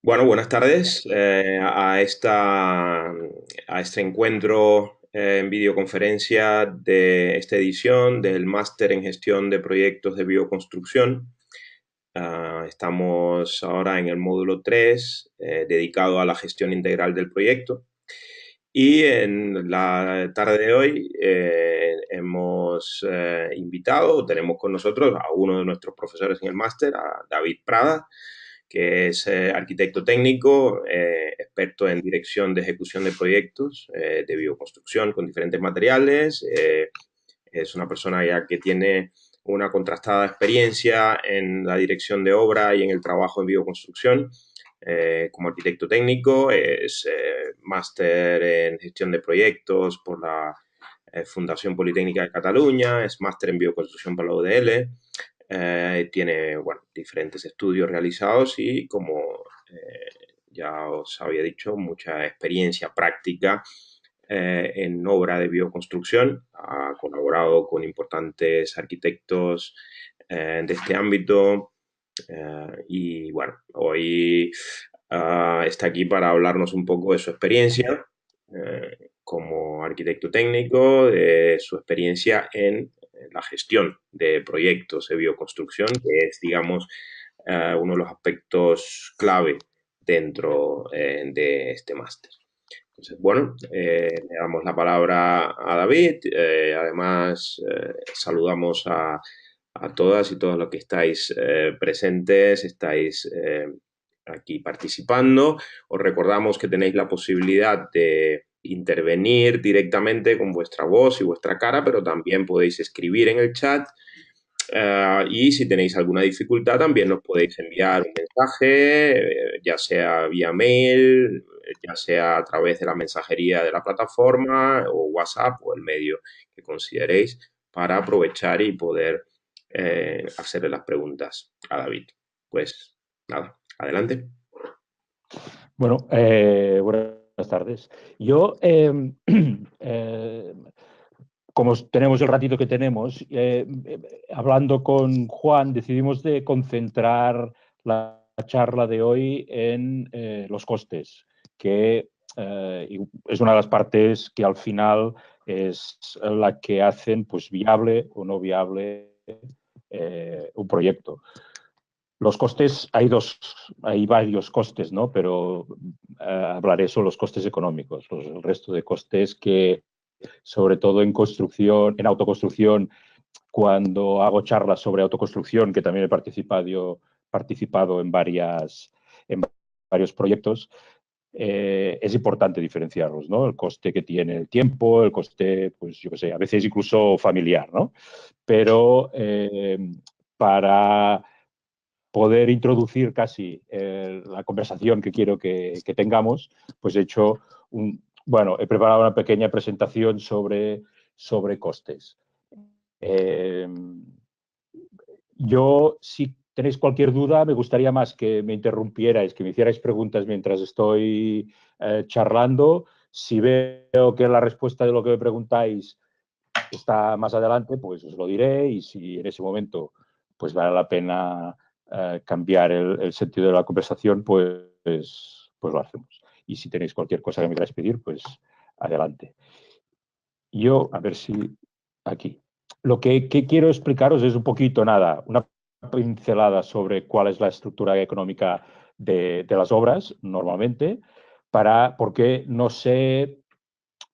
Bueno, buenas tardes a este encuentro en videoconferencia de esta edición del Máster en Gestión de Proyectos de Bioconstrucción. Estamos ahora en el módulo 3, dedicado a la gestión integral del proyecto. Y en la tarde de hoy hemos invitado, tenemos con nosotros a uno de nuestros profesores en el máster, a David Prada, que es arquitecto técnico, experto en dirección de ejecución de proyectos de bioconstrucción con diferentes materiales. Es una persona ya que tiene una contrastada experiencia en la dirección de obra y en el trabajo en bioconstrucción. Como arquitecto técnico, es máster en gestión de proyectos por la Fundación Politécnica de Cataluña, es máster en bioconstrucción por la UDL, tiene bueno, diferentes estudios realizados y, como ya os había dicho, mucha experiencia práctica en obra de bioconstrucción. Ha colaborado con importantes arquitectos de este ámbito y bueno, hoy está aquí para hablarnos un poco de su experiencia como arquitecto técnico, de su experiencia en la gestión de proyectos de bioconstrucción, que es, digamos, uno de los aspectos clave dentro de este máster. Entonces, bueno, le damos la palabra a David. Además, saludamos a todas y todos los que estáis presentes, estáis aquí participando. Os recordamos que tenéis la posibilidad de intervenir directamente con vuestra voz y vuestra cara, pero también podéis escribir en el chat. Y si tenéis alguna dificultad, también nos podéis enviar un mensaje, ya sea vía mail, ya sea a través de la mensajería de la plataforma o WhatsApp o el medio que consideréis para aprovechar y poder hacerle las preguntas a David. Pues nada, adelante. Bueno, buenas tardes. Yo, eh, como tenemos el ratito que tenemos, hablando con Juan, decidimos de concentrar la charla de hoy en los costes, que es una de las partes que al final es la que hacen pues, viable o no viable un proyecto. Los costes, hay varios costes, ¿no? Pero hablaré sobre los costes económicos. El resto de costes que, sobre todo en construcción, en autoconstrucción, cuando hago charlas sobre autoconstrucción, que también he participado en varios proyectos, es importante diferenciarlos, ¿no? El coste que tiene el tiempo, el coste, pues yo qué sé, a veces incluso familiar, ¿no? Pero para poder introducir casi la conversación que quiero que tengamos, pues he preparado una pequeña presentación sobre costes. Eh, si tenéis cualquier duda, me gustaría más que me interrumpierais, que me hicierais preguntas mientras estoy charlando. Si veo que la respuesta de lo que me preguntáis está más adelante, pues os lo diré, y si en ese momento pues vale la pena cambiar el sentido de la conversación, pues lo hacemos. Y si tenéis cualquier cosa que me queráis pedir, pues adelante. Yo, a ver si aquí. Lo que quiero explicaros es un poquito, nada, una pincelada sobre cuál es la estructura económica de las obras normalmente, porque no sé,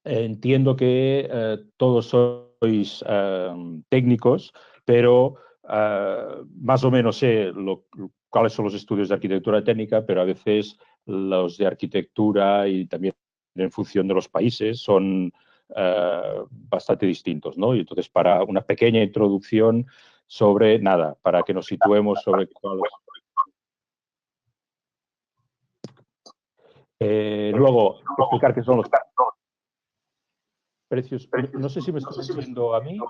entiendo que todos sois técnicos, pero más o menos sé cuáles son los estudios de arquitectura técnica, pero a veces los de arquitectura y también en función de los países son bastante distintos, ¿no? Y entonces, para una pequeña introducción sobre nada, para que nos situemos sobre cuáles. Luego, explicar qué son los precios. No sé si me estoy oyendo a mí.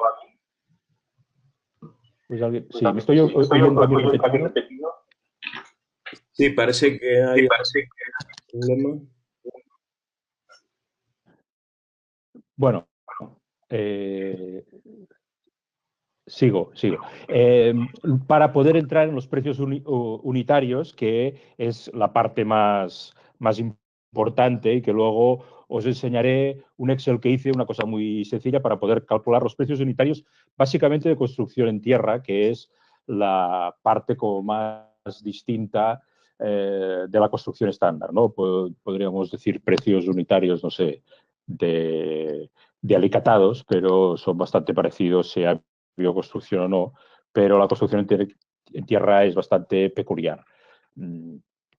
Pues sí, me estoy oyendo a mí repetido. Sí, parece que hay un problema. Bueno, eh, Sigo. Para poder entrar en los precios unitarios, que es la parte más importante y que luego os enseñaré un Excel que hice, una cosa muy sencilla para poder calcular los precios unitarios básicamente de construcción en tierra, que es la parte como más distinta de la construcción estándar, ¿no? Podríamos decir precios unitarios, no sé, de alicatados, pero son bastante parecidos, sea bioconstrucción o no, pero la construcción en tierra es bastante peculiar.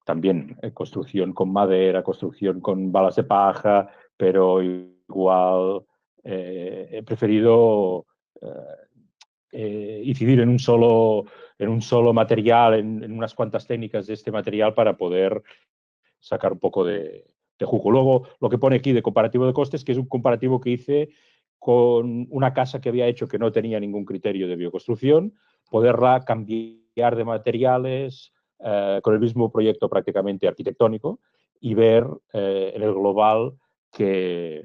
También construcción con madera, construcción con balas de paja, pero igual he preferido incidir en un solo material, en unas cuantas técnicas de este material para poder sacar un poco de jugo. Luego, lo que pone aquí de comparativo de costes, que es un comparativo que hice con una casa que había hecho que no tenía ningún criterio de bioconstrucción, poderla cambiar de materiales con el mismo proyecto prácticamente arquitectónico y ver en el global que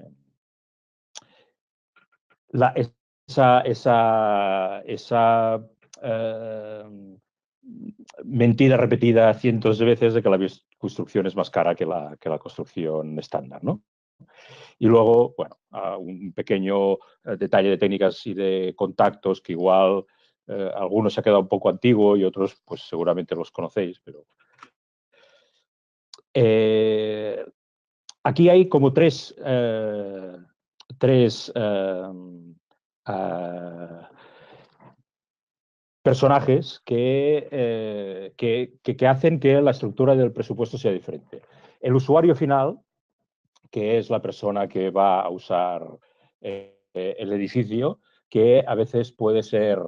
la, esa mentira repetida cientos de veces de que la construcción es más cara que la construcción estándar, ¿no? Y luego, bueno, un pequeño detalle de técnicas y de contactos que igual algunos se ha quedado un poco antiguo y otros pues seguramente los conocéis, pero aquí hay como tres personajes que hacen que la estructura del presupuesto sea diferente. El usuario final, que es la persona que va a usar el edificio, que a veces puede ser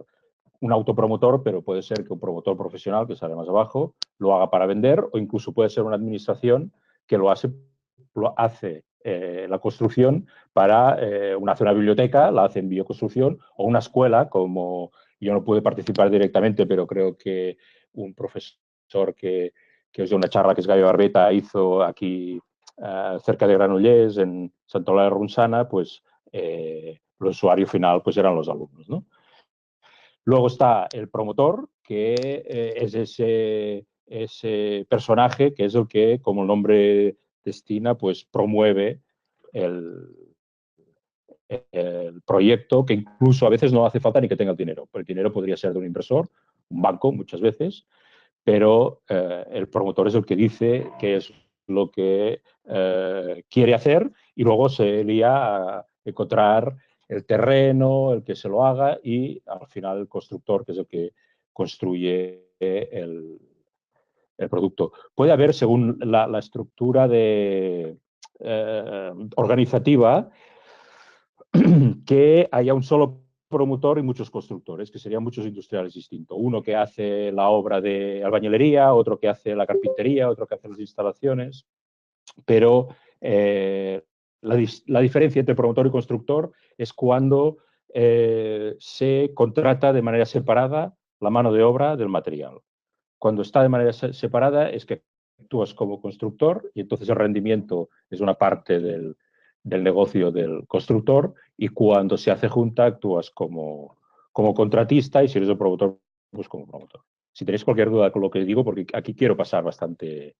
un autopromotor, pero puede ser que un promotor profesional, que sale más abajo, lo haga para vender, o incluso puede ser una administración que lo hace la construcción para hace una biblioteca, la hace en bioconstrucción, o una escuela, como yo no pude participar directamente, pero creo que un profesor que os dio una charla, que es Gaio Barbeta, hizo aquí cerca de Granollers, en Santa de Ronçana, pues el usuario final pues eran los alumnos, ¿no? Luego está el promotor, que es ese personaje que es el que, como el nombre destina, pues promueve el, el proyecto, que incluso a veces no hace falta ni que tenga el dinero. El dinero podría ser de un inversor, un banco muchas veces, pero el promotor es el que dice qué es lo que quiere hacer y luego se lía a encontrar el terreno, el que se lo haga y al final el constructor, que es el que construye el producto. Puede haber, según la estructura organizativa, que haya un solo promotor y muchos constructores, que serían muchos industriales distintos. Uno que hace la obra de albañilería, otro que hace la carpintería, otro que hace las instalaciones, pero la diferencia entre promotor y constructor es cuando se contrata de manera separada la mano de obra del material. Cuando está de manera separada es que actúas como constructor y entonces el rendimiento es una parte del negocio del constructor y cuando se hace junta actúas como contratista y si eres el promotor, pues como promotor. Si tenéis cualquier duda con lo que digo, porque aquí quiero pasar bastante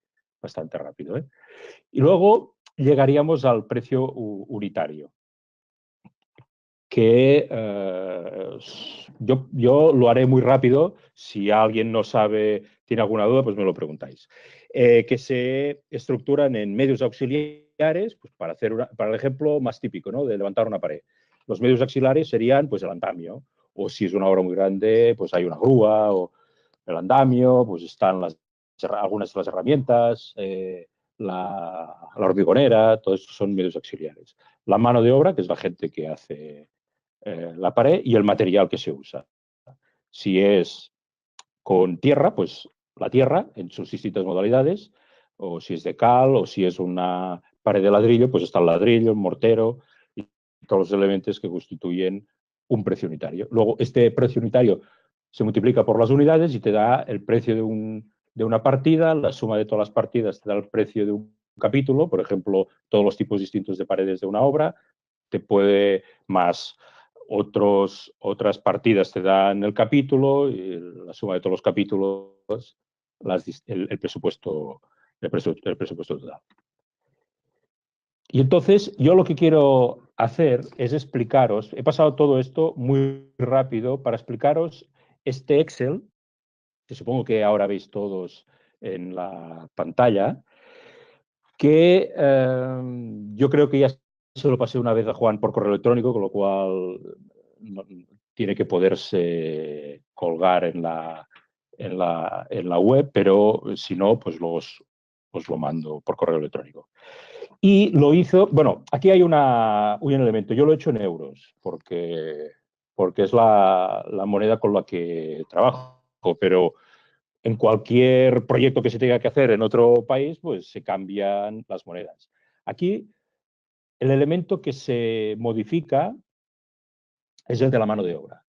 rápido. Y luego llegaríamos al precio unitario, que yo lo haré muy rápido. Si alguien no sabe, tiene alguna duda, pues me lo preguntáis. Que se estructuran en medios auxiliares, pues para el ejemplo más típico, ¿no? De levantar una pared. Los medios auxiliares serían pues el andamio, o si es una obra muy grande, pues hay una grúa, o el andamio, pues están algunas de las herramientas, la hormigonera, todo eso son medios auxiliares. La mano de obra, que es la gente que hace la pared, y el material que se usa. Si es con tierra, pues la tierra en sus distintas modalidades, o si es de cal, o si es una pared de ladrillo, pues está el ladrillo, el mortero y todos los elementos que constituyen un precio unitario. Luego, este precio unitario se multiplica por las unidades y te da el precio de una partida, la suma de todas las partidas te da el precio de un capítulo, por ejemplo, todos los tipos distintos de paredes de una obra, te puede más Otras partidas te dan el capítulo y la suma de todos los capítulos, el presupuesto, el presupuesto total. Y entonces yo lo que quiero hacer es explicaros, he pasado todo esto muy rápido para explicaros este Excel, que supongo que ahora veis todos en la pantalla, que yo creo que ya se lo pasé una vez a Juan por correo electrónico, con lo cual no, tiene que poderse colgar en la web, pero si no, pues os lo mando por correo electrónico. Y lo hizo, bueno, aquí hay un elemento, yo lo he hecho en euros, porque es la moneda con la que trabajo, pero en cualquier proyecto que se tenga que hacer en otro país, pues se cambian las monedas. Aquí el elemento que se modifica es el de la mano de obra.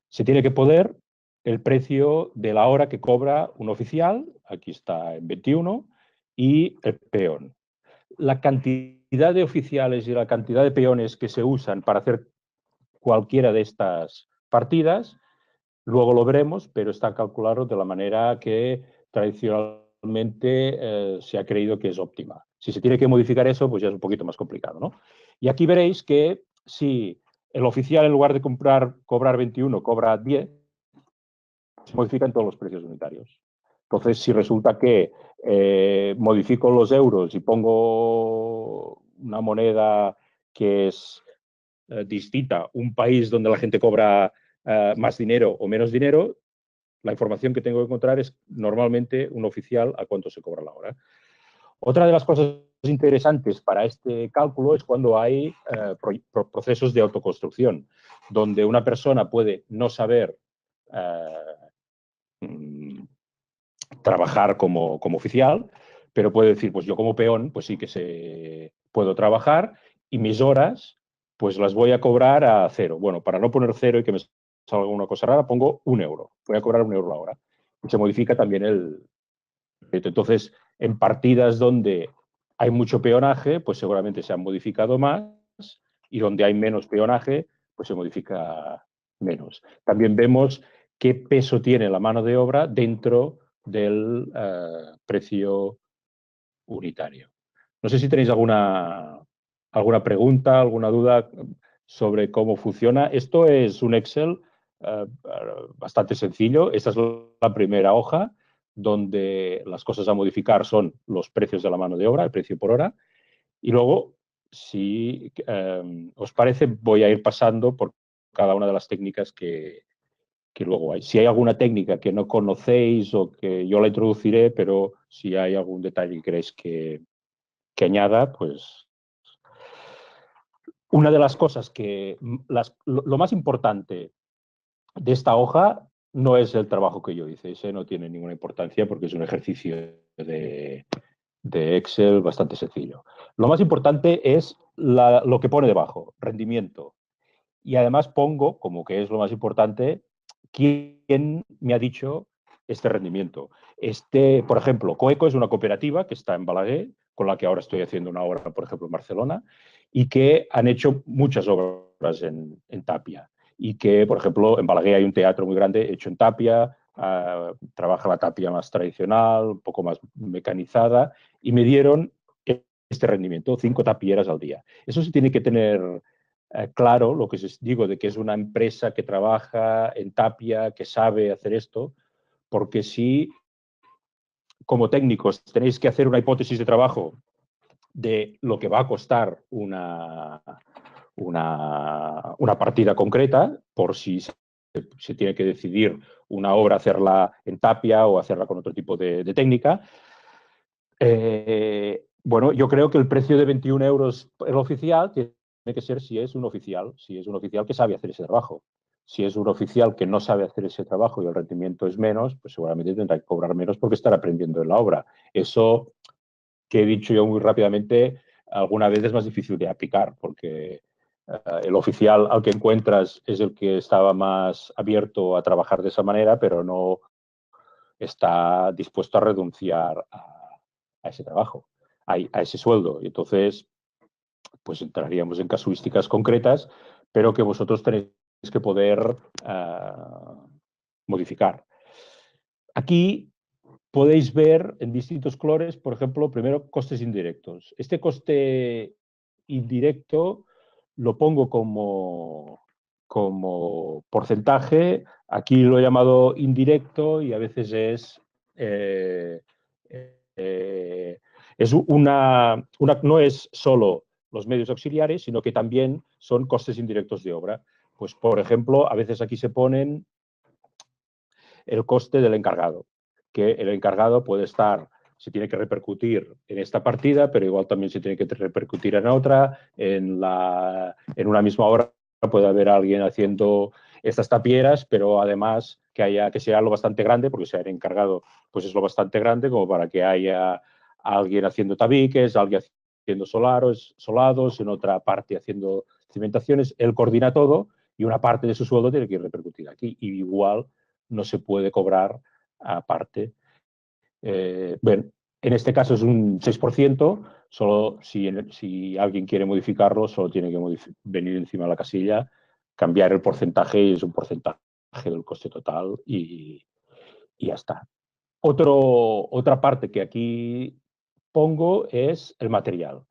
Se tiene que poner el precio de la hora que cobra un oficial, aquí está en 21, y el peón. La cantidad de oficiales y la cantidad de peones que se usan para hacer cualquiera de estas partidas, luego lo veremos, pero está calculado de la manera que tradicionalmente se ha creído que es óptima. Si se tiene que modificar eso, pues ya es un poquito más complicado, ¿no? Y aquí veréis que si el oficial en lugar de cobrar 21 cobra 10, se modifican todos los precios unitarios. Entonces, si resulta que modifico los euros y pongo una moneda que es distinta, un país donde la gente cobra más dinero o menos dinero, la información que tengo que encontrar es normalmente un oficial a cuánto se cobra la hora. Otra de las cosas interesantes para este cálculo es cuando hay procesos de autoconstrucción, donde una persona puede no saber trabajar como oficial, pero puede decir, pues yo como peón, pues sí que puedo trabajar y mis horas, pues las voy a cobrar a 0. Bueno, para no poner 0 y que me salga una cosa rara, pongo 1 euro. Voy a cobrar 1 euro la hora. Y se modifica también el... Entonces, en partidas donde hay mucho peonaje, pues seguramente se han modificado más, y donde hay menos peonaje, pues se modifica menos. También vemos qué peso tiene la mano de obra dentro del precio unitario. No sé si tenéis alguna pregunta, alguna duda sobre cómo funciona. Esto es un Excel bastante sencillo. Esta es la primera hoja donde las cosas a modificar son los precios de la mano de obra, el precio por hora. Y luego, si os parece, voy a ir pasando por cada una de las técnicas que luego hay. Si hay alguna técnica que no conocéis o que yo la introduciré, pero si hay algún detalle que queréis que añada, pues una de las cosas lo más importante de esta hoja no es el trabajo que yo hice, ese no tiene ninguna importancia porque es un ejercicio de Excel bastante sencillo. Lo más importante es lo que pone debajo, rendimiento. Y además pongo, como que es lo más importante, quién me ha dicho este rendimiento. Por ejemplo, Coeco es una cooperativa que está en Balaguer, con la que ahora estoy haciendo una obra, por ejemplo, en Barcelona, y que han hecho muchas obras en Tapia. Y que, por ejemplo, en Balaguer hay un teatro muy grande hecho en Tapia, trabaja la tapia más tradicional, un poco más mecanizada, y me dieron este rendimiento, 5 tapieras al día. Eso se tiene que tener claro, lo que os digo de que es una empresa que trabaja en Tapia, que sabe hacer esto, porque si como técnicos tenéis que hacer una hipótesis de trabajo de lo que va a costar una partida concreta, por si se tiene que decidir una obra hacerla en Tapia o hacerla con otro tipo de técnica. Bueno, yo creo que el precio de 21 euros el oficial tiene que ser si es un oficial que sabe hacer ese trabajo. Si es un oficial que no sabe hacer ese trabajo y el rendimiento es menos, pues seguramente tendrá que cobrar menos porque estará aprendiendo en la obra. Eso que he dicho yo muy rápidamente, alguna vez es más difícil de aplicar porque el oficial al que encuentras es el que estaba más abierto a trabajar de esa manera, pero no está dispuesto a renunciar a ese trabajo, a ese sueldo. Y entonces, pues entraríamos en casuísticas concretas, pero que vosotros tenéis que poder modificar. Aquí podéis ver en distintos colores, por ejemplo, primero costes indirectos. Este coste indirecto lo pongo como porcentaje. Aquí lo he llamado indirecto y a veces no es solo los medios auxiliares, sino que también son costes indirectos de obra. Pues, por ejemplo, a veces aquí se ponen el coste del encargado, que el encargado puede estar, se tiene que repercutir en esta partida, pero igual también se tiene que repercutir en otra, en una misma obra puede haber alguien haciendo estas tapieras, pero además que sea lo bastante grande, porque sea el encargado, pues es lo bastante grande como para que haya alguien haciendo tabiques, alguien haciendo solados, en otra parte haciendo cimentaciones. Él coordina todo y una parte de su sueldo tiene que ir repercutida aquí. Y igual no se puede cobrar aparte. Bueno, en este caso es un 6%, solo si alguien quiere modificarlo, solo tiene que venir encima de la casilla, cambiar el porcentaje y es un porcentaje del coste total y ya está. Otra parte que aquí pongo es el material.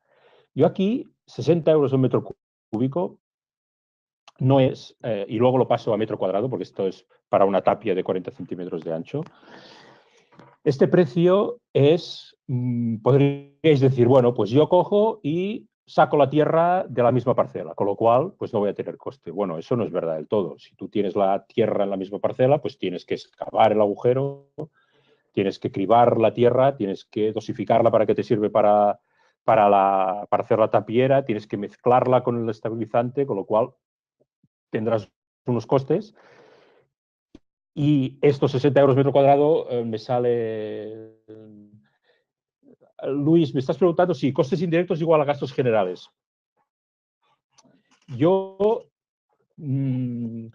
Yo aquí, 60 euros el metro cúbico, no es, y luego lo paso a metro cuadrado, porque esto es para una tapia de 40 centímetros de ancho. Este precio es, podríais decir, bueno, pues yo cojo y saco la tierra de la misma parcela, con lo cual, pues no voy a tener coste. Bueno, eso no es verdad del todo. Si tú tienes la tierra en la misma parcela, pues tienes que excavar el agujero, tienes que cribar la tierra, tienes que dosificarla para que te sirve para hacer la tapiera, tienes que mezclarla con el estabilizante, con lo cual tendrás unos costes. Y estos 60 euros metro cuadrado me sale... Luis, me estás preguntando si costes indirectos igual a gastos generales. Yo no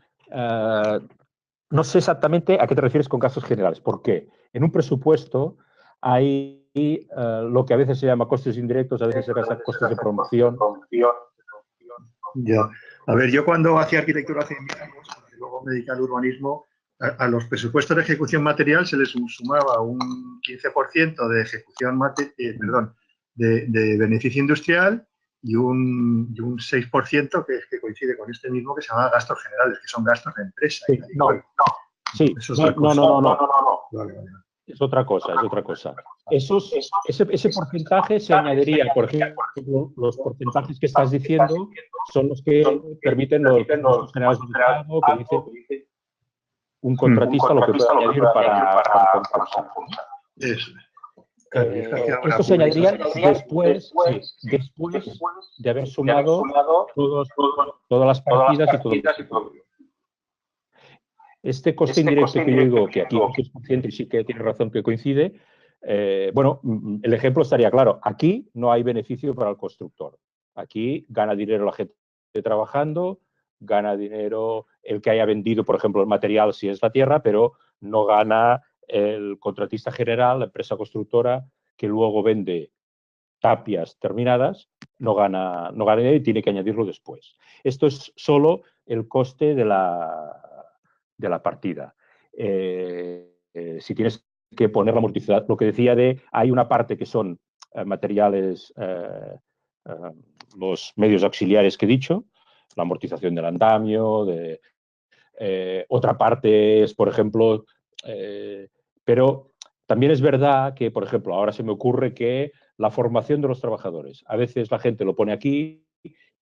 sé exactamente a qué te refieres con gastos generales. ¿Por qué? En un presupuesto hay lo que a veces se llama costes indirectos, a veces se llama costes de promoción. Ya. A ver, yo cuando hacía arquitectura hace 10 años, luego me dediqué al urbanismo, a los presupuestos de ejecución material se les sumaba un 15% de ejecución de beneficio industrial y un 6% que coincide con este mismo que se llama gastos generales, que son gastos de empresa. Sí, no. Vale. Es otra cosa, es otra cosa. Ese porcentaje se añadiría, por ejemplo, los porcentajes que estás diciendo son los que permiten los gastos generales del Estado, que dice un contratista lo que puede añadir para concursar. Esto se añadiría después de haber sumado todas las partidas y todo. Este coste indirecto que yo digo que aquí un 6% y sí que tiene razón que coincide, bueno, el ejemplo estaría claro. Aquí no hay beneficio para el constructor. Aquí gana dinero la gente trabajando, gana dinero el que haya vendido, por ejemplo, el material si es la tierra, pero no gana el contratista general, la empresa constructora, que luego vende tapias terminadas, no gana dinero y tiene que añadirlo después. Esto es solo el coste de la partida. Si tienes que poner la amortizador, lo que decía hay una parte que son materiales, los medios auxiliares que he dicho, la amortización del andamio, otra parte es, por ejemplo, pero también es verdad que, por ejemplo, ahora se me ocurre que la formación de los trabajadores, a veces la gente lo pone aquí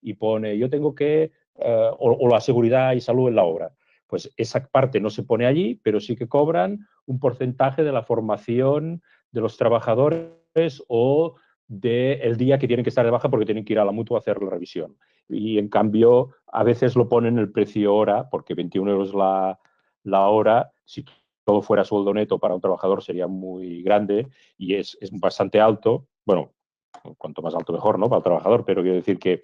y pone, yo tengo que, o la seguridad y salud en la obra. Pues esa parte no se pone allí, pero sí que cobran un porcentaje de la formación de los trabajadores o del día que tienen que estar de baja porque tienen que ir a la mutua a hacer la revisión. Y en cambio, a veces lo ponen el precio hora, porque 21 euros la hora, si todo fuera sueldo neto para un trabajador sería muy grande y es bastante alto. Bueno, cuanto más alto mejor, ¿no? Para el trabajador, pero quiero decir que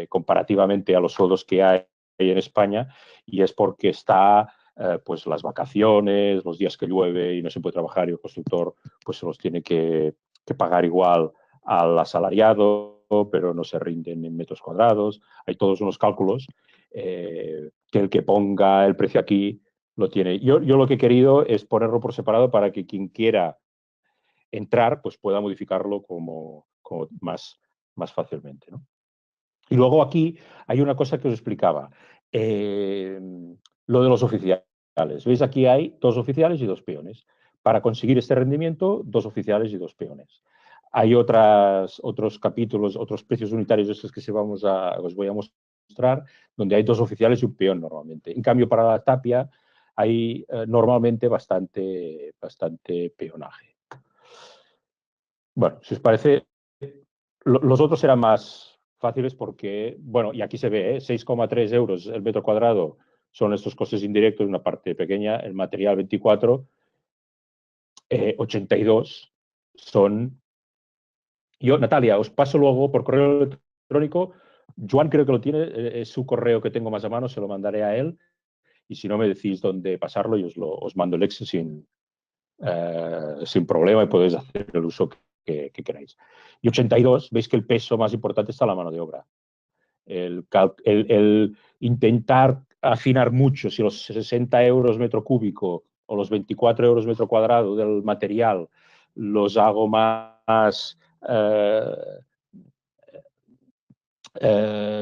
comparativamente a los sueldos que hay en España, y es porque está pues las vacaciones, los días que llueve y no se puede trabajar y el constructor pues se los tiene que pagar igual al asalariado pero no se rinden en metros cuadrados. Hay todos unos cálculos que el que ponga el precio aquí lo tiene. Yo lo que he querido es ponerlo por separado para que quien quiera entrar pues pueda modificarlo como más fácilmente, ¿no? Y luego aquí hay una cosa que os explicaba, lo de los oficiales. ¿Veis? Aquí hay 2 oficiales y 2 peones. Para conseguir este rendimiento, 2 oficiales y 2 peones. Hay otros capítulos, otros precios unitarios, estos que os voy a mostrar, donde hay 2 oficiales y un peón normalmente. En cambio, para la tapia hay normalmente bastante peonaje. Bueno, si os parece, los otros eran más fáciles porque, bueno, y aquí se ve, 6,3 euros el metro cuadrado son estos costes indirectos, una parte pequeña, el material 24, 82 son... Yo, Natalia, os paso luego por correo electrónico, Joan creo que lo tiene, es su correo que tengo más a mano, se lo mandaré a él, y si no me decís dónde pasarlo, yo os mando el Excel sin problema y podéis hacer el uso que queráis. Y 82, veis que el peso más importante está en la mano de obra. El intentar afinar mucho, si los 60 euros metro cúbico o los 24 euros metro cuadrado del material los hago más...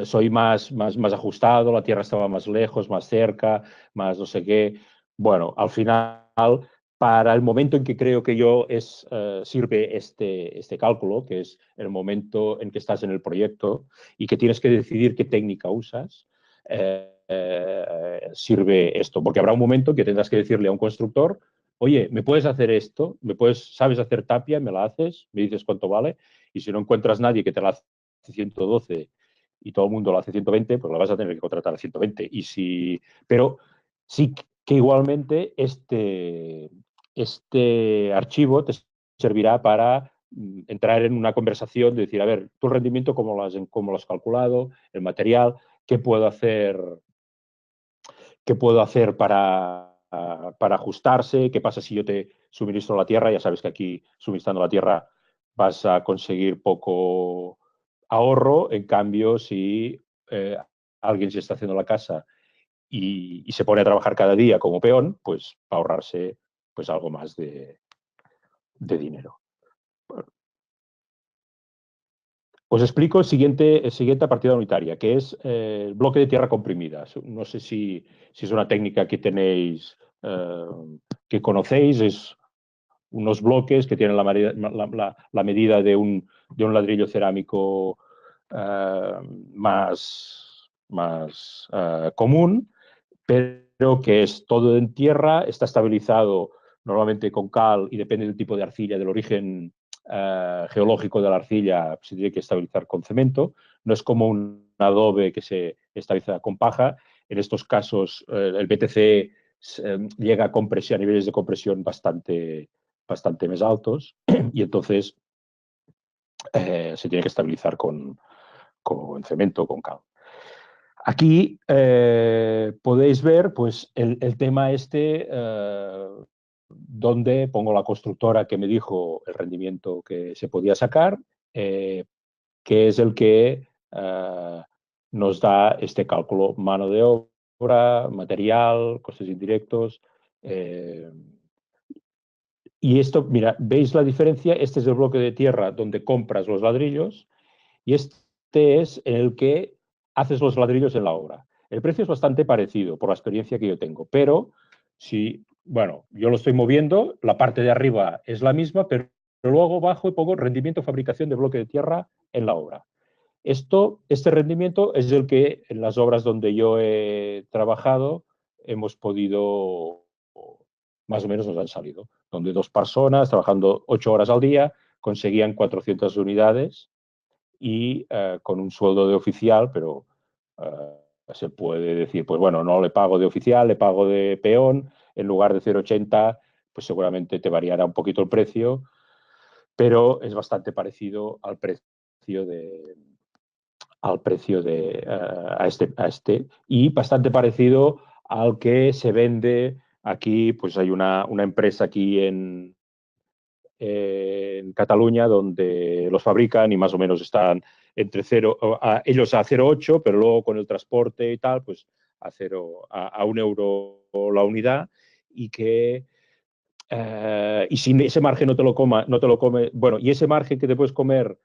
soy más ajustado, la tierra estaba más lejos, más cerca, más no sé qué. Bueno, al final, para el momento en que creo que sirve este cálculo, que es el momento en que estás en el proyecto y que tienes que decidir qué técnica usas, sirve esto. Porque habrá un momento en que tendrás que decirle a un constructor, oye, ¿me puedes hacer esto? ¿Sabes hacer tapia? ¿Me la haces? ¿Me dices cuánto vale? Y si no encuentras nadie que te la hace 112 y todo el mundo lo hace 120, pues la vas a tener que contratar a 120. Pero sí que igualmente este archivo te servirá para entrar en una conversación de decir, a ver, tu rendimiento, ¿cómo lo has calculado? El material, ¿qué puedo hacer para ajustarse? ¿Qué pasa si yo te suministro la tierra? Ya sabes que aquí, suministrando la tierra, vas a conseguir poco ahorro. En cambio, si alguien se está haciendo la casa y se pone a trabajar cada día como peón, pues va a ahorrarse pues algo más de dinero. Os explico el siguiente partida unitaria, que es el bloque de tierra comprimida. No sé si es una técnica que tenéis, que conocéis, es unos bloques que tienen la medida de un ladrillo cerámico más común, pero que es todo en tierra, está estabilizado normalmente con cal y depende del tipo de arcilla, del origen geológico de la arcilla, se tiene que estabilizar con cemento. No es como un adobe que se estabiliza con paja. En estos casos, el BTC llega a niveles de compresión bastante más altos y entonces se tiene que estabilizar con cemento, con cal. Aquí podéis ver pues, el tema donde pongo la constructora que me dijo el rendimiento que se podía sacar, que es el que nos da este cálculo: mano de obra, material, costes indirectos. Y esto, mira, ¿veis la diferencia? Este es el bloque de tierra donde compras los ladrillos y este es en el que haces los ladrillos en la obra. El precio es bastante parecido por la experiencia que yo tengo, pero bueno, yo lo estoy moviendo, la parte de arriba es la misma, pero luego bajo y pongo rendimiento fabricación de bloque de tierra en la obra. Este rendimiento es el que en las obras donde yo he trabajado hemos podido, más o menos nos han salido, donde 2 personas trabajando 8 horas al día conseguían 400 unidades y con un sueldo de oficial, pero se puede decir, pues bueno, no le pago de oficial, le pago de peón, en lugar de 0,80, pues seguramente te variará un poquito el precio, pero es bastante parecido al precio a este y bastante parecido al que se vende aquí. Pues hay una empresa aquí en Cataluña donde que los fabrican y más o menos están entre 0, ellos a 0,8, pero luego con el transporte y tal, pues a 1 euro la unidad, y que y si ese margen no te lo come, bueno, y ese margen que te puedes comer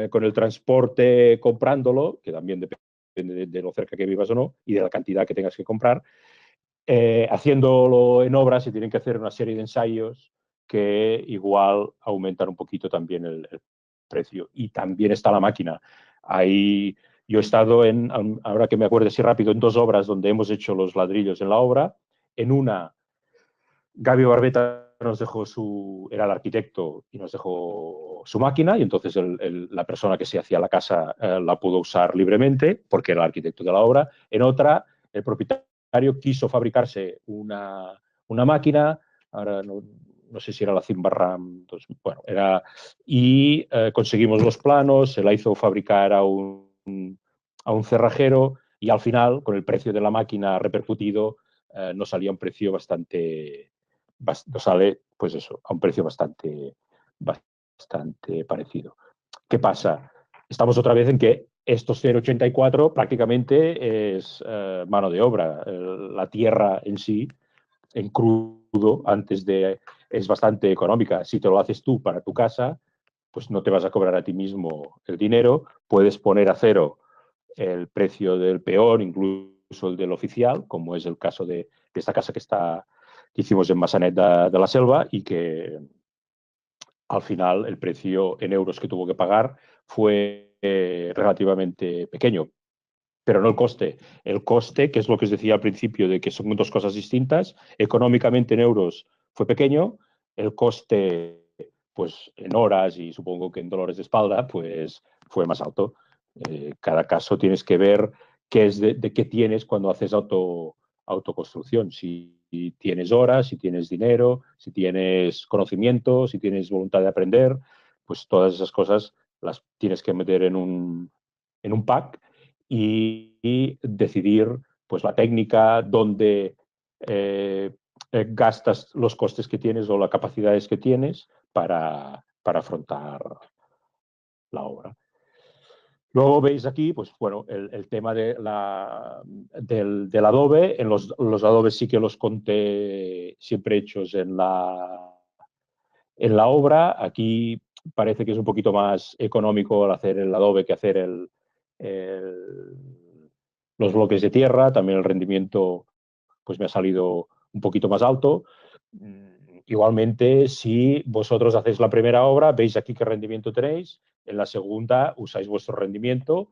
con el transporte comprándolo, que también depende de lo cerca que vivas o no, y de la cantidad que tengas que comprar, haciéndolo en obra se tienen que hacer una serie de ensayos que igual aumentan un poquito también el precio. Y también está la máquina. Ahí yo he estado ahora que me acuerdo así rápido, en 2 obras donde hemos hecho los ladrillos en la obra. En una, Gaby Barbeta nos dejó era el arquitecto y nos dejó su máquina, y entonces la persona que se hacía la casa la pudo usar libremente porque era el arquitecto de la obra. En otra, el propietario quiso fabricarse una máquina, ahora no sé si era la Zimbarram, bueno, y conseguimos los planos, se la hizo fabricar a un cerrajero, y al final, con el precio de la máquina repercutido, nos salía un precio nos sale, pues eso, a un precio bastante parecido. ¿Qué pasa? Estamos otra vez en que estos 0,84 prácticamente es mano de obra. La tierra en sí, en crudo, es bastante económica. Si te lo haces tú para tu casa, pues no te vas a cobrar a ti mismo el dinero. Puedes poner a cero el precio del peón, incluso el del oficial, como es el caso de esta casa que hicimos en Massanet de la Selva, y que al final el precio en euros que tuvo que pagar fue relativamente pequeño, pero no el coste. El coste, que es lo que os decía al principio, de que son 2 cosas distintas, económicamente en euros fue pequeño, el coste, pues en horas y supongo que en dolores de espalda, pues fue más alto. Cada caso tienes que ver qué es de qué tienes cuando haces autoconstrucción. Si tienes horas, si tienes dinero, si tienes conocimiento, si tienes voluntad de aprender, pues todas esas cosas las tienes que meter en un pack y decidir pues la técnica, dónde gastas los costes que tienes o las capacidades que tienes para afrontar la obra. Luego veis aquí, pues bueno, el tema del adobe. Los adobes sí que los conté siempre hechos en la obra. Aquí parece que es un poquito más económico al hacer el adobe que hacer los bloques de tierra. También el rendimiento pues me ha salido un poquito más alto. Igualmente, si vosotros hacéis la primera obra, veis aquí qué rendimiento tenéis. En la segunda usáis vuestro rendimiento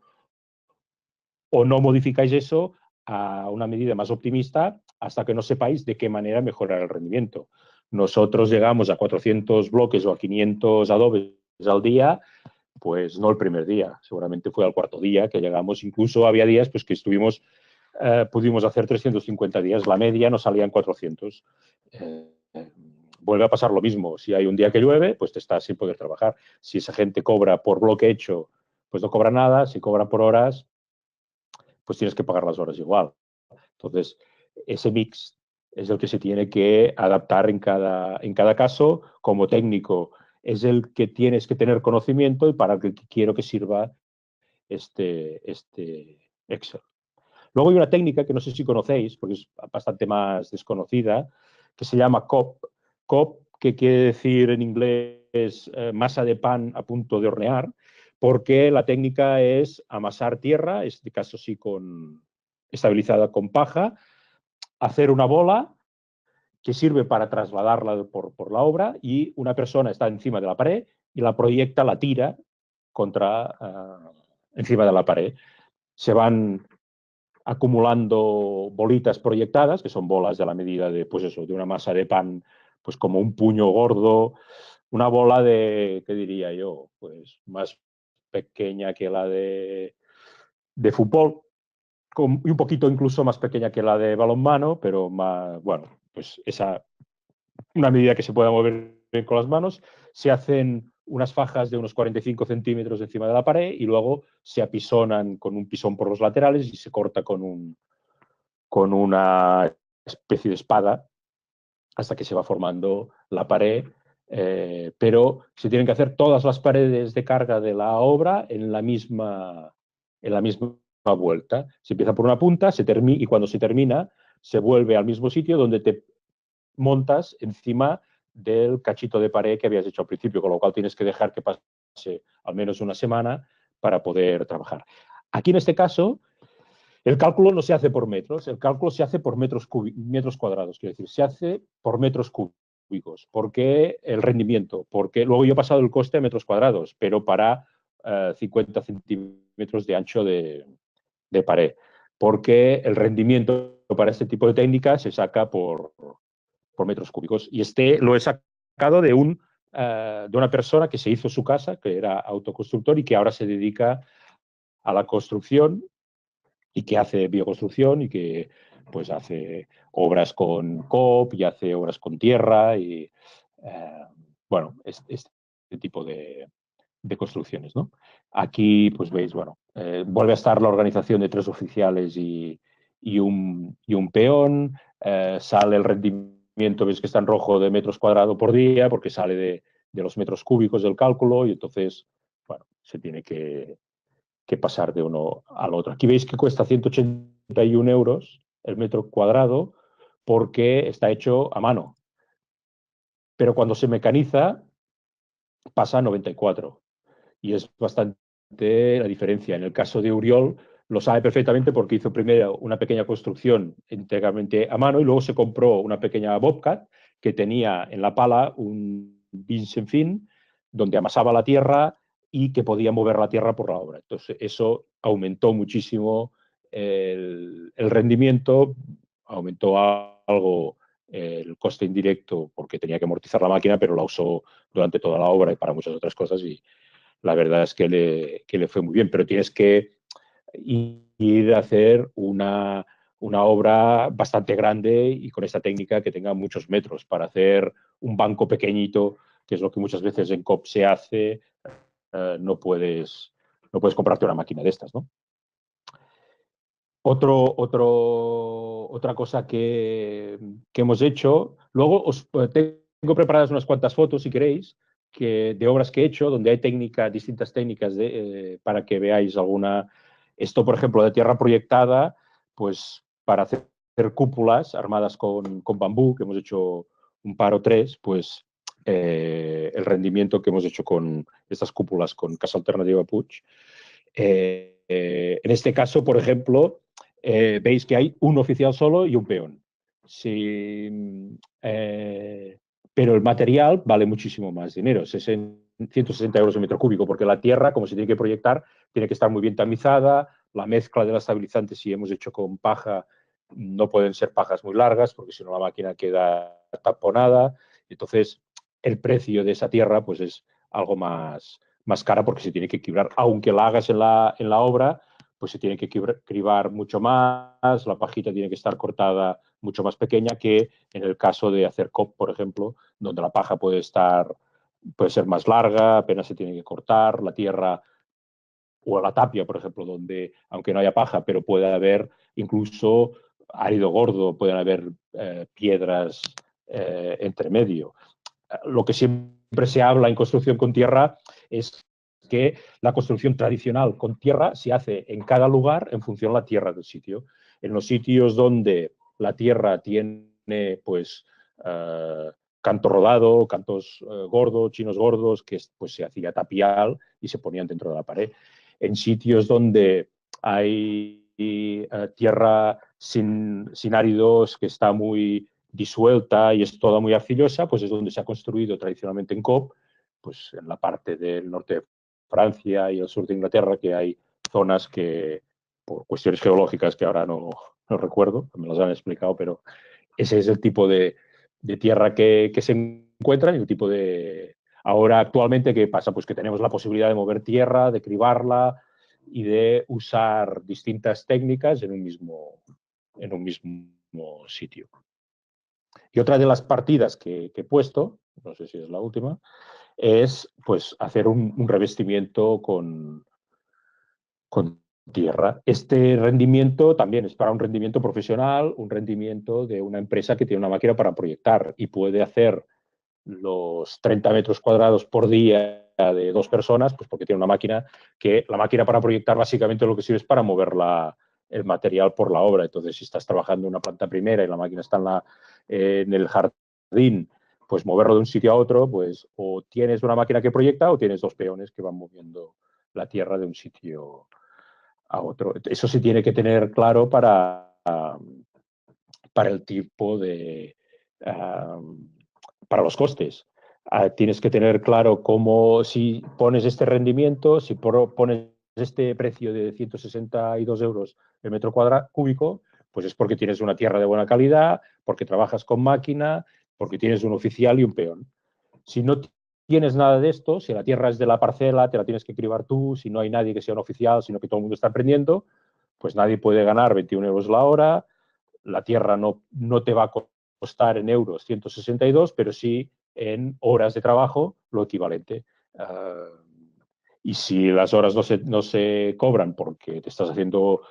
o no modificáis eso a una medida más optimista hasta que no sepáis de qué manera mejorar el rendimiento. Nosotros llegamos a 400 bloques o a 500 adobes al día, pues no el primer día, seguramente fue al 4.º día que llegamos. Incluso había días pues, que pudimos hacer 350 días, la media nos salían 400. Vuelve a pasar lo mismo. Si hay un día que llueve, pues te estás sin poder trabajar. Si esa gente cobra por bloque hecho, pues no cobra nada. Si cobra por horas, pues tienes que pagar las horas igual. Entonces, ese mix es el que se tiene que adaptar en cada caso. Como técnico, es el que tienes que tener conocimiento y para el que quiero que sirva este Excel. Luego hay una técnica que no sé si conocéis, porque es bastante más desconocida, que se llama COP. COP, que quiere decir en inglés masa de pan a punto de hornear, porque la técnica es amasar tierra, en este caso sí estabilizada con paja, hacer una bola que sirve para trasladarla por la obra, y una persona está encima de la pared y la proyecta, la tira encima de la pared. Se van acumulando bolitas proyectadas, que son bolas de la medida de, pues eso, de una masa de pan, pues como un puño gordo, una bola de, ¿qué diría yo? Pues más pequeña que la de fútbol, y un poquito incluso más pequeña que la de balonmano, pero más, bueno, pues una medida que se pueda mover bien con las manos. Se hacen unas fajas de unos 45 centímetros encima de la pared y luego se apisonan con un pisón por los laterales y se corta con una especie de espada hasta que se va formando la pared pero se tienen que hacer todas las paredes de carga de la obra en la misma vuelta. Se empieza por una punta y cuando se termina se vuelve al mismo sitio donde te montas encima del cachito de pared que habías hecho al principio, con lo cual tienes que dejar que pase al menos una semana para poder trabajar. Aquí en este caso, el cálculo no se hace por metros, el cálculo se hace por metros cuadrados, quiero decir, se hace por metros cúbicos. ¿Por qué el rendimiento? Porque luego yo he pasado el coste a metros cuadrados, pero para 50 centímetros de ancho de pared. Porque el rendimiento para este tipo de técnica se saca por metros cúbicos. Y lo he sacado de una persona que se hizo su casa, que era autoconstructor y que ahora se dedica a la construcción y que hace bioconstrucción y que pues hace obras con COP y hace obras con tierra y bueno, este tipo de construcciones, ¿no? Aquí, pues veis, bueno, vuelve a estar la organización de 3 oficiales y un peón, sale el rendimiento, veis que está en rojo, de metros cuadrados por día, porque sale de los metros cúbicos del cálculo y entonces, bueno, se tiene que pasar de uno al otro. Aquí veis que cuesta 181 euros el metro cuadrado porque está hecho a mano. Pero cuando se mecaniza pasa a 94. Y es bastante la diferencia. En el caso de Uriol lo sabe perfectamente porque hizo primero una pequeña construcción íntegramente a mano y luego se compró una pequeña Bobcat que tenía en la pala un bin sin fin donde amasaba la tierra y que podía mover la tierra por la obra. Entonces eso aumentó muchísimo el rendimiento, aumentó algo el coste indirecto porque tenía que amortizar la máquina, pero la usó durante toda la obra y para muchas otras cosas y la verdad es que le fue muy bien, pero tienes que ir a hacer una obra bastante grande y con esta técnica que tenga muchos metros para hacer un banco pequeñito, que es lo que muchas veces en COP se hace, no puedes comprarte una máquina de estas, ¿no? Otra cosa que hemos hecho, luego tengo preparadas unas cuantas fotos, si queréis, de obras que he hecho, donde hay distintas técnicas para que veáis alguna. Esto, por ejemplo, de tierra proyectada, pues para hacer cúpulas armadas con bambú, que hemos hecho un par o 3, pues el rendimiento que hemos hecho con estas cúpulas con Casa Alternativa Puig. En este caso, por ejemplo, veis que hay un oficial solo y un peón. Pero el material vale muchísimo más dinero, 160 euros el metro cúbico, porque la tierra, como se tiene que proyectar, tiene que estar muy bien tamizada, la mezcla de las estabilizantes, si hemos hecho con paja, no pueden ser pajas muy largas, porque si no la máquina queda taponada. Entonces, el precio de esa tierra pues es algo más cara porque se tiene que equilibrar. Aunque la hagas en la obra, pues se tiene que cribar mucho más, la pajita tiene que estar cortada mucho más pequeña que en el caso de hacer COP, por ejemplo, donde la paja puede ser más larga, apenas se tiene que cortar, la tierra o la tapia, por ejemplo, donde aunque no haya paja, pero puede haber incluso árido gordo, pueden haber piedras entre medio. Lo que siempre se habla en construcción con tierra es que la construcción tradicional con tierra se hace en cada lugar en función de la tierra del sitio. En los sitios donde la tierra tiene, pues, canto rodado, cantos gordos, chinos gordos, que pues se hacía tapial y se ponían dentro de la pared. En sitios donde hay tierra sin áridos, que está muy disuelta y es toda muy arcillosa, pues es donde se ha construido tradicionalmente en COP, pues en la parte del norte de Francia y el sur de Inglaterra, que hay zonas que, por cuestiones geológicas que ahora no recuerdo, me las han explicado, pero ese es el tipo de tierra que se encuentra y el tipo de. Ahora, actualmente, ¿qué pasa? Pues que tenemos la posibilidad de mover tierra, de cribarla y de usar distintas técnicas en un mismo sitio. Y otra de las partidas que he puesto, no sé si es la última, es pues hacer un revestimiento con tierra. Este rendimiento también es para un rendimiento profesional, un rendimiento de una empresa que tiene una máquina para proyectar y puede hacer los 30 metros cuadrados por día de 2 personas, pues porque tiene una máquina que la máquina para proyectar básicamente lo que sirve es para mover el material por la obra. Entonces, si estás trabajando en una planta primera y la máquina está en el jardín, pues moverlo de un sitio a otro, pues o tienes una máquina que proyecta o tienes 2 peones que van moviendo la tierra de un sitio a otro. Eso se tiene que tener claro para el tipo de... para los costes. Tienes que tener claro cómo, si pones este rendimiento, si pones este precio de 162 euros el metro cúbico, pues es porque tienes una tierra de buena calidad, porque trabajas con máquina, porque tienes un oficial y un peón. Si no tienes nada de esto, si la tierra es de la parcela, te la tienes que cribar tú, si no hay nadie que sea un oficial, sino que todo el mundo está aprendiendo, pues nadie puede ganar 21 euros la hora, la tierra no te va a costar en euros 162, pero sí en horas de trabajo lo equivalente. Y si las horas no se cobran porque te estás haciendo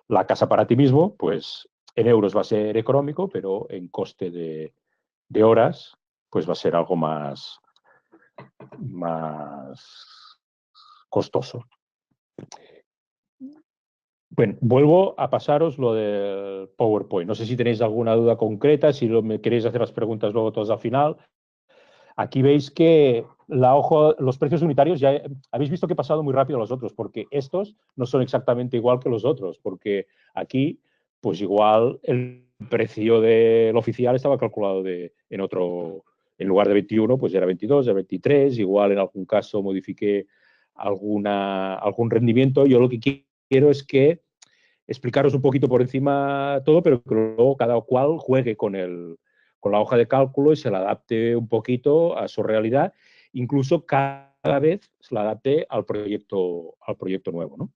la casa para ti mismo, pues en euros va a ser económico, pero en coste de horas, pues va a ser algo más costoso. Bueno, vuelvo a pasaros lo del PowerPoint. No sé si tenéis alguna duda concreta, si me queréis hacer las preguntas luego todas al final. Aquí veis que los precios unitarios ya habéis visto que he pasado muy rápido a los otros, porque estos no son exactamente igual que los otros, porque aquí, pues igual el precio del oficial estaba calculado en lugar de 21, pues era 22, de 23, igual en algún caso modifiqué algún rendimiento. Yo lo que quiero es que explicaros un poquito por encima todo, pero que luego cada cual juegue con la hoja de cálculo y se la adapte un poquito a su realidad, incluso cada vez se la adapte al proyecto nuevo, ¿no?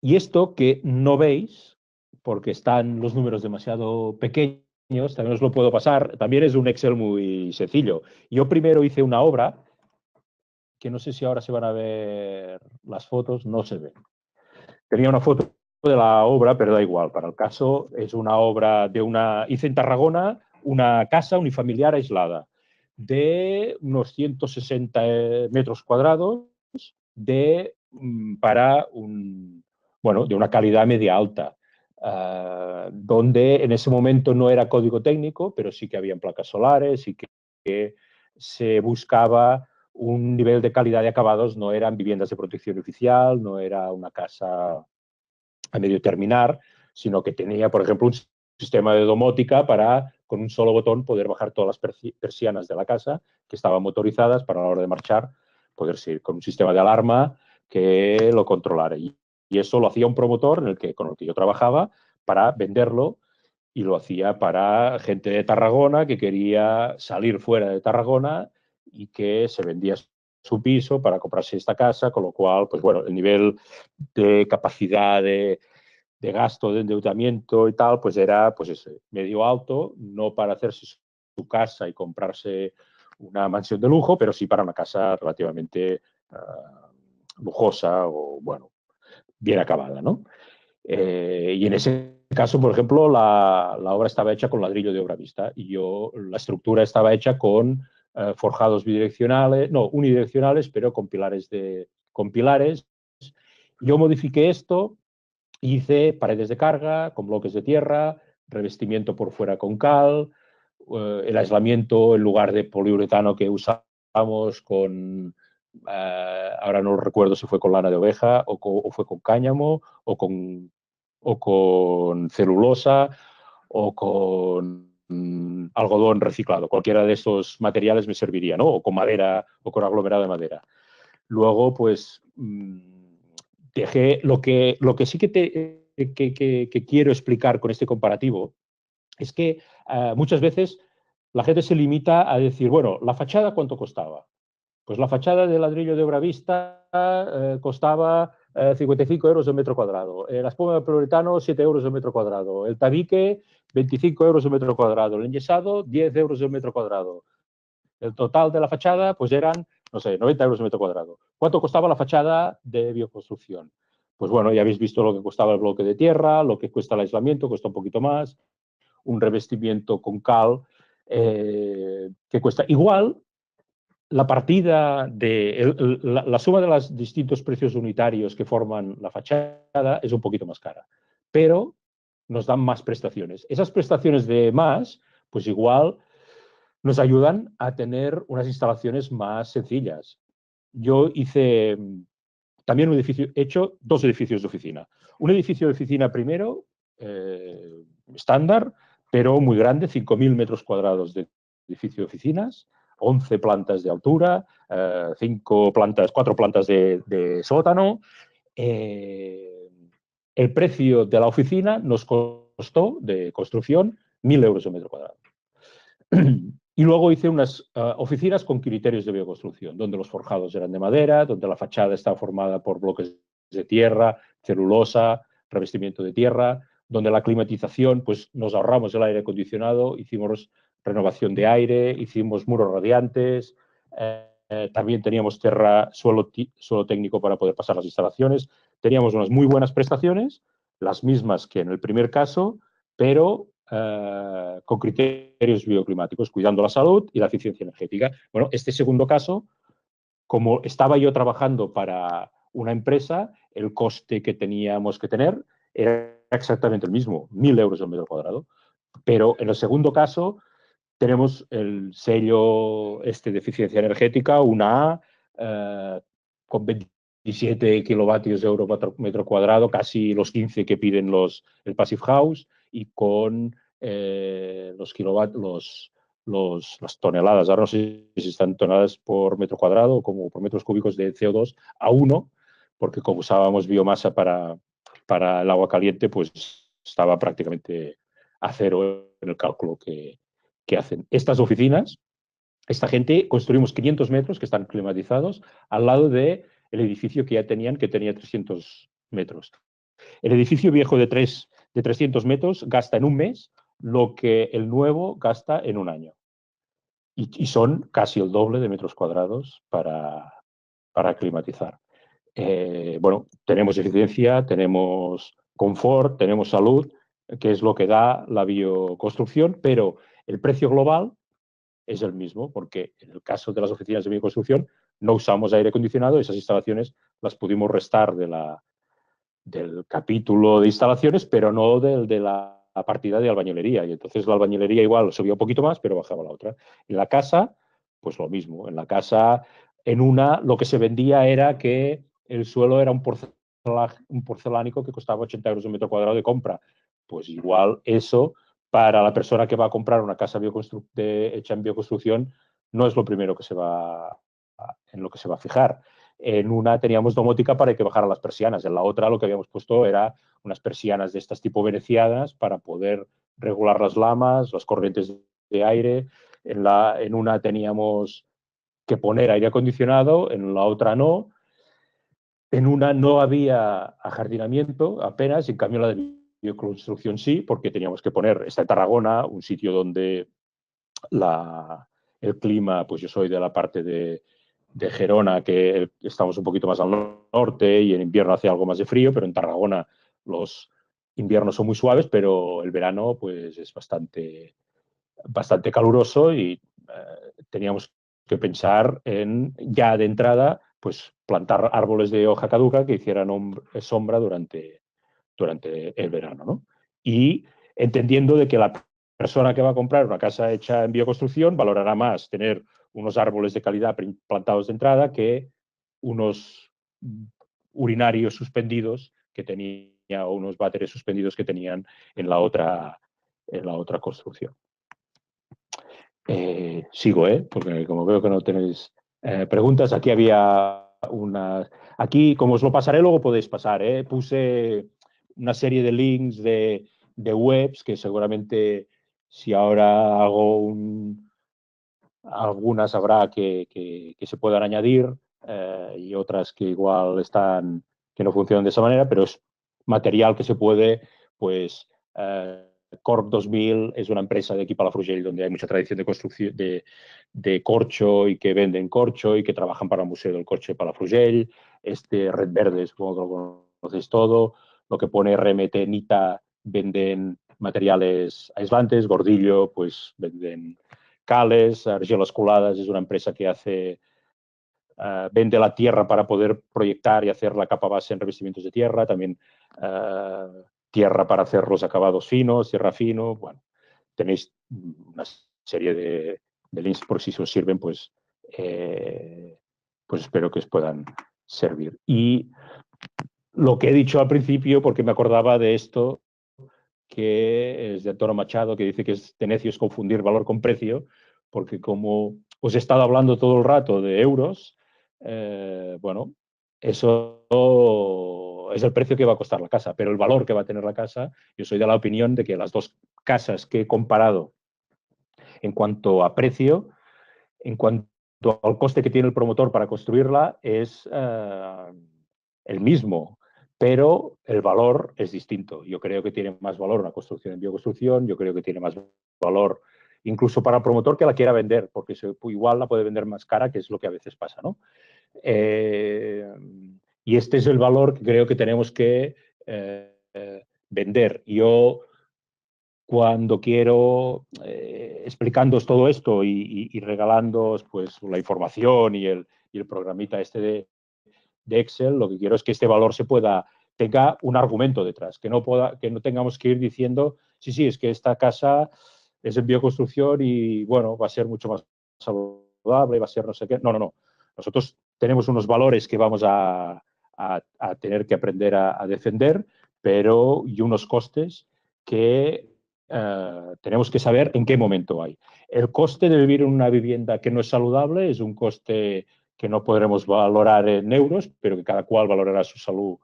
Y esto que no veis, porque están los números demasiado pequeños, también os lo puedo pasar, también es un Excel muy sencillo. Yo primero hice una obra, que no sé si ahora se van a ver las fotos, no se ven. Tenía una foto de la obra, pero da igual, para el caso es una obra hice en Tarragona una casa unifamiliar aislada de unos 160 metros cuadrados para de una calidad media alta, donde en ese momento no era código técnico, pero sí que habían placas solares y que se buscaba un nivel de calidad de acabados, no eran viviendas de protección oficial, no era una casa a medio terminar, sino que tenía, por ejemplo, un sistema de domótica para, con un solo botón, poder bajar todas las persianas de la casa que estaban motorizadas para a la hora de marchar, poder seguir con un sistema de alarma que lo controlara. Y eso lo hacía un promotor con el que yo trabajaba para venderlo, y lo hacía para gente de Tarragona que quería salir fuera de Tarragona y que se vendía su piso para comprarse esta casa, con lo cual, pues bueno, el nivel de capacidad de gasto, de endeudamiento y tal, pues era pues ese, medio alto, no para hacerse su casa y comprarse una mansión de lujo, pero sí para una casa relativamente lujosa o, bueno, bien acabada, ¿no? Y en ese caso, por ejemplo, la obra estaba hecha con ladrillo de obra vista y la estructura estaba hecha con forjados bidireccionales, no, unidireccionales, pero con pilares. Yo modifiqué esto, hice paredes de carga con bloques de tierra, revestimiento por fuera con cal, el aislamiento en lugar de poliuretano que usamos ahora no recuerdo si fue con lana de oveja o fue con cáñamo o con celulosa o con algodón reciclado. Cualquiera de esos materiales me serviría, ¿no? O con madera o con aglomerado de madera. Luego, pues, dejé lo que sí que quiero explicar con este comparativo es que muchas veces la gente se limita a decir, bueno, ¿la fachada cuánto costaba? Pues la fachada de ladrillo de obra vista costaba 55 euros el metro cuadrado. La espuma de poliuretano, 7 euros el metro cuadrado. El tabique, 25 euros el metro cuadrado. El enyesado, 10 euros el metro cuadrado. El total de la fachada, pues eran, no sé, 90 euros el metro cuadrado. ¿Cuánto costaba la fachada de bioconstrucción? Pues bueno, ya habéis visto lo que costaba el bloque de tierra, lo que cuesta el aislamiento, cuesta un poquito más. Un revestimiento con cal que cuesta. Igual, la partida de la suma de los distintos precios unitarios que forman la fachada es un poquito más cara, pero nos dan más prestaciones. Esas prestaciones de más, pues igual nos ayudan a tener unas instalaciones más sencillas. Yo hice también un edificio, he hecho 2 edificios de oficina. Un edificio de oficina primero, estándar, pero muy grande, 5.000 metros cuadrados de edificio de oficinas, 11 plantas de altura, 4 plantas de sótano. El precio de la oficina nos costó de construcción 1.000 euros el metro cuadrado. Y luego hice unas oficinas con criterios de bioconstrucción, donde los forjados eran de madera, donde la fachada estaba formada por bloques de tierra, celulosa, revestimiento de tierra, donde la climatización, pues nos ahorramos el aire acondicionado, hicimos renovación de aire, hicimos muros radiantes, también teníamos suelo técnico para poder pasar las instalaciones. Teníamos unas muy buenas prestaciones, las mismas que en el primer caso, pero con criterios bioclimáticos, cuidando la salud y la eficiencia energética. Bueno, este segundo caso, como estaba yo trabajando para una empresa, el coste que teníamos que tener era exactamente el mismo, 1.000 euros el metro cuadrado. Pero en el segundo caso tenemos el sello de eficiencia energética, una A, con 27 kilovatios de euro metro cuadrado, casi los 15 que piden el Passive House, y con las toneladas, ahora no sé si están toneladas por metro cuadrado o como por metros cúbicos de CO2 a 1, porque como usábamos biomasa para el agua caliente, pues estaba prácticamente a 0 en el cálculo que hacen. Estas oficinas, esta gente, construimos 500 metros que están climatizados al lado del edificio que ya tenían, que tenía 300 metros. El edificio viejo de 300 metros gasta en un mes lo que el nuevo gasta en un año. Y son casi el doble de metros cuadrados para climatizar. Bueno, tenemos eficiencia, tenemos confort, tenemos salud, que es lo que da la bioconstrucción, pero el precio global es el mismo, porque en el caso de las oficinas de bioconstrucción no usamos aire acondicionado, esas instalaciones las pudimos restar del capítulo de instalaciones, pero no del de la partida de albañilería. Y entonces la albañilería igual subía un poquito más, pero bajaba la otra. En la casa, pues lo mismo. En la casa, en una, lo que se vendía era que el suelo era un porcelánico que costaba 80 euros un metro cuadrado de compra. Pues igual eso, para la persona que va a comprar una casa hecha en bioconstrucción, no es lo primero en lo que se va a fijar. En una teníamos domótica para que bajara las persianas, en la otra lo que habíamos puesto era unas persianas de estas tipo venecianas para poder regular las lamas, las corrientes de aire. En una teníamos que poner aire acondicionado, en la otra no. En una no había ajardinamiento apenas, en cambio la de bioconstrucción sí, porque teníamos que poner, está en Tarragona, un sitio donde el clima, pues yo soy de la parte de Gerona, que estamos un poquito más al norte y en invierno hace algo más de frío, pero en Tarragona los inviernos son muy suaves, pero el verano pues es bastante caluroso y teníamos que pensar en, ya de entrada, pues plantar árboles de hoja caduca que hicieran sombra durante el verano, ¿no? Y entendiendo de que la persona que va a comprar una casa hecha en bioconstrucción valorará más tener unos árboles de calidad plantados de entrada que unos urinarios suspendidos que tenía o unos váteres suspendidos que tenían en la otra construcción. Sigo, porque como veo que no tenéis preguntas, aquí había aquí, como os lo pasaré, luego podéis pasar, puse una serie de links de webs que seguramente si ahora hago algunas habrá que se puedan añadir y otras que igual que no funcionan de esa manera, pero es material que se puede, pues Corp 2000 es una empresa de aquí Palafrugell donde hay mucha tradición de construcción de corcho y que venden corcho y que trabajan para el Museo del Corcho de Palafrugell. Red Verde, supongo que lo conocéis todo. Lo que pone RMT Nita, venden materiales aislantes. Gordillo, pues venden Escales, Argelas Coladas es una empresa que hace, vende la tierra para poder proyectar y hacer la capa base en revestimientos de tierra, también tierra para hacer los acabados finos, tierra fino, bueno, tenéis una serie de links por si os sirven, pues espero que os puedan servir. Y lo que he dicho al principio, porque me acordaba de esto, que es de Antonio Machado, que dice que es de necios confundir valor con precio, porque como os he estado hablando todo el rato de euros, bueno, eso es el precio que va a costar la casa, pero el valor que va a tener la casa, yo soy de la opinión de que las dos casas que he comparado en cuanto a precio, en cuanto al coste que tiene el promotor para construirla, es el mismo, pero el valor es distinto. Yo creo que tiene más valor una construcción en bioconstrucción, yo creo que tiene más valor incluso para el promotor que la quiera vender, porque igual la puede vender más cara, que es lo que a veces pasa, ¿no? Y este es el valor que creo que tenemos que vender. Yo, cuando quiero, explicándoos todo esto y regalándoos pues, la información y el programita este de Excel, lo que quiero es que este valor tenga un argumento detrás, que no tengamos que ir diciendo, sí, es que esta casa es en bioconstrucción y, bueno, va a ser mucho más saludable, va a ser no sé qué. No. Nosotros tenemos unos valores que vamos a tener que aprender a defender, pero y unos costes que tenemos que saber en qué momento hay. El coste de vivir en una vivienda que no es saludable es un coste que no podremos valorar en euros, pero que cada cual valorará su salud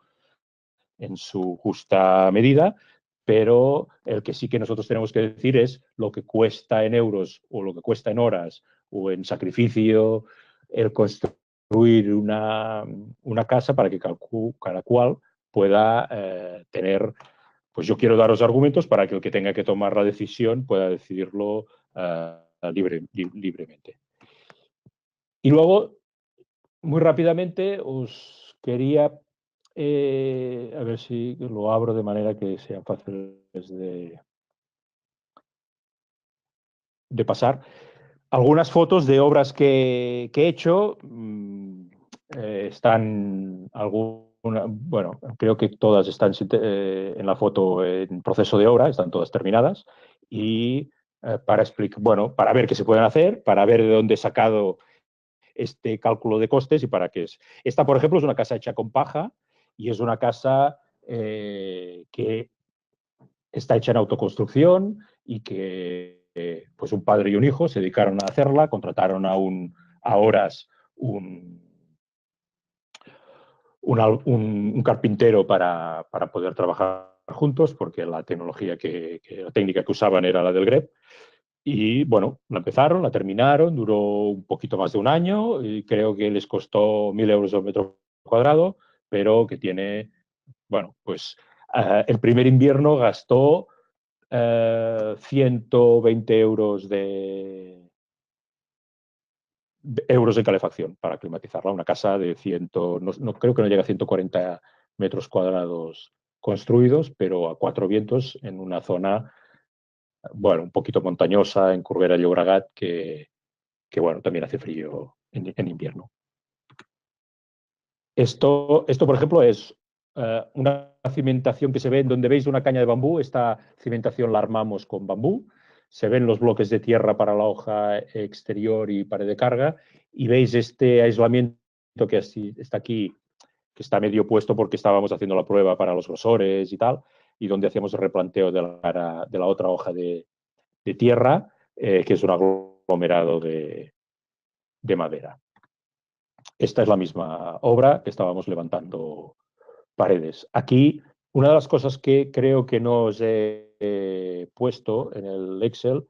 en su justa medida, pero el que sí que nosotros tenemos que decir es lo que cuesta en euros o lo que cuesta en horas o en sacrificio el construir una casa para que cada cual pueda tener, pues yo quiero daros argumentos para que el que tenga que tomar la decisión pueda decidirlo libremente. Y luego, muy rápidamente, os quería, a ver si lo abro de manera que sea fácil de pasar. Algunas fotos de obras que he hecho. Están bueno, creo que todas están en la foto en proceso de obra, están todas terminadas. Y para explicar, bueno, para ver qué se pueden hacer, para ver de dónde he sacado este cálculo de costes y para qué es. Esta, por ejemplo, es una casa hecha con paja y es una casa que está hecha en autoconstrucción y que pues un padre y un hijo se dedicaron a hacerla, contrataron a horas un carpintero para poder trabajar juntos, porque la tecnología la técnica que usaban era la del grep. Y bueno, la empezaron, la terminaron, duró un poquito más de un año y creo que les costó 1.000 euros el metro cuadrado, pero que tiene, bueno, pues el primer invierno gastó 120 euros de calefacción para climatizarla. Una casa de creo que no llega a 140 metros cuadrados construidos, pero a 4 vientos en una zona, bueno, un poquito montañosa, en Corbera de Llobregat, que bueno, también hace frío en invierno. Esto, por ejemplo, es una cimentación que se ve en donde veis una caña de bambú. Esta cimentación la armamos con bambú. Se ven los bloques de tierra para la hoja exterior y pared de carga. Y veis este aislamiento que está aquí, que está medio puesto porque estábamos haciendo la prueba para los grosores y tal, y donde hacíamos el replanteo de la otra hoja de tierra, que es un aglomerado de madera. Esta es la misma obra que estábamos levantando paredes. Aquí, una de las cosas que creo que no os he puesto en el Excel,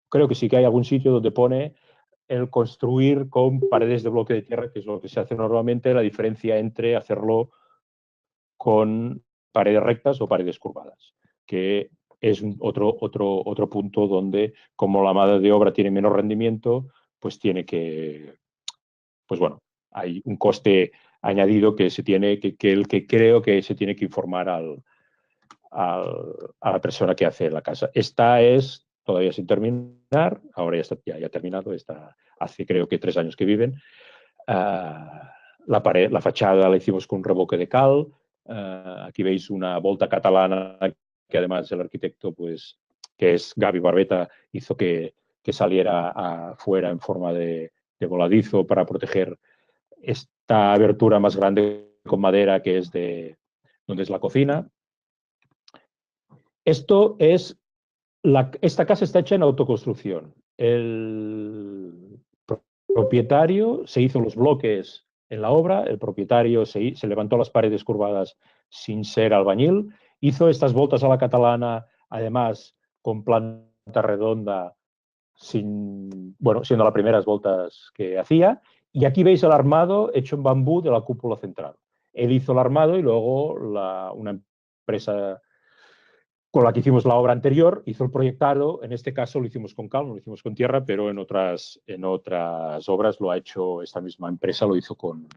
creo que sí que hay algún sitio donde pone el construir con paredes de bloque de tierra, que es lo que se hace normalmente, la diferencia entre hacerlo con paredes rectas o paredes curvadas, que es otro punto donde, como la mano de obra tiene menos rendimiento, pues tiene que, pues bueno, hay un coste añadido que el que creo que se tiene que informar a la persona que hace la casa. Esta es todavía sin terminar, ahora ya está ya terminado, hace creo que 3 años que viven. La fachada la hicimos con un revoque de cal. Aquí veis una volta catalana que además el arquitecto, pues, que es Gavi Barbeta, hizo que saliera afuera en forma de voladizo para proteger esta abertura más grande con madera que es donde es la cocina. Esta casa está hecha en autoconstrucción. El propietario se hizo los bloques en la obra, el propietario se levantó las paredes curvadas sin ser albañil, hizo estas voltas a la catalana, además con planta redonda, siendo las primeras voltas que hacía. Y aquí veis el armado hecho en bambú de la cúpula central. Él hizo el armado y luego una empresa con la que hicimos la obra anterior hizo el proyectado. En este caso lo hicimos con cal, no lo hicimos con tierra, pero en otras obras lo ha hecho esta misma empresa, lo hizo con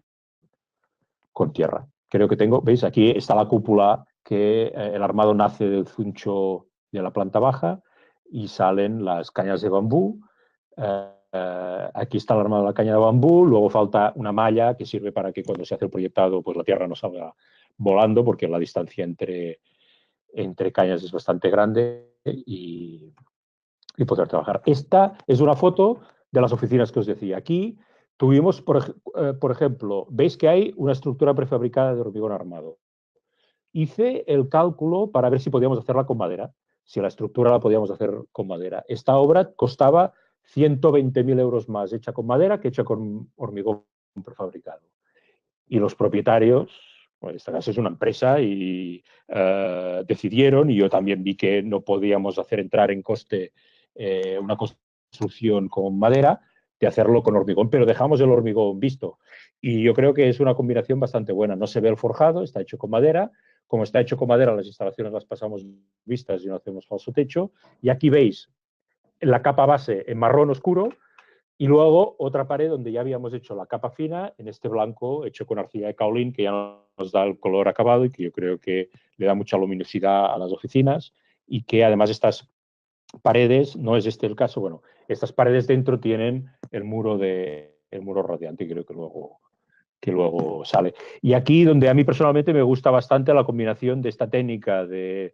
tierra. Creo que veis, aquí está la cúpula, que el armado nace del zuncho de la planta baja y salen las cañas de bambú. Aquí está el armado de la caña de bambú, luego falta una malla que sirve para que cuando se hace el proyectado pues la tierra no salga volando, porque la distancia entre cañas es bastante grande y poder trabajar. Esta es una foto de las oficinas que os decía. Aquí tuvimos, por ejemplo, veis que hay una estructura prefabricada de hormigón armado. Hice el cálculo para ver si podíamos hacerla con madera, si la estructura la podíamos hacer con madera. Esta obra costaba 120.000 euros más hecha con madera que hecha con hormigón prefabricado. Y los propietarios, bueno, en este caso es una empresa, y decidieron, y yo también vi que no podíamos hacer entrar en coste una construcción con madera, de hacerlo con hormigón, pero dejamos el hormigón visto. Y yo creo que es una combinación bastante buena. No se ve el forjado, está hecho con madera. Como está hecho con madera, las instalaciones las pasamos vistas y no hacemos falso techo. Y aquí veis la capa base en marrón oscuro, y luego otra pared donde ya habíamos hecho la capa fina en este blanco hecho con arcilla de kaolín, que ya nos da el color acabado y que yo creo que le da mucha luminosidad a las oficinas, y que además estas paredes, no es este el caso, bueno, estas paredes dentro tienen el muro radiante, y creo que luego sale. Y aquí donde a mí personalmente me gusta bastante la combinación de esta técnica de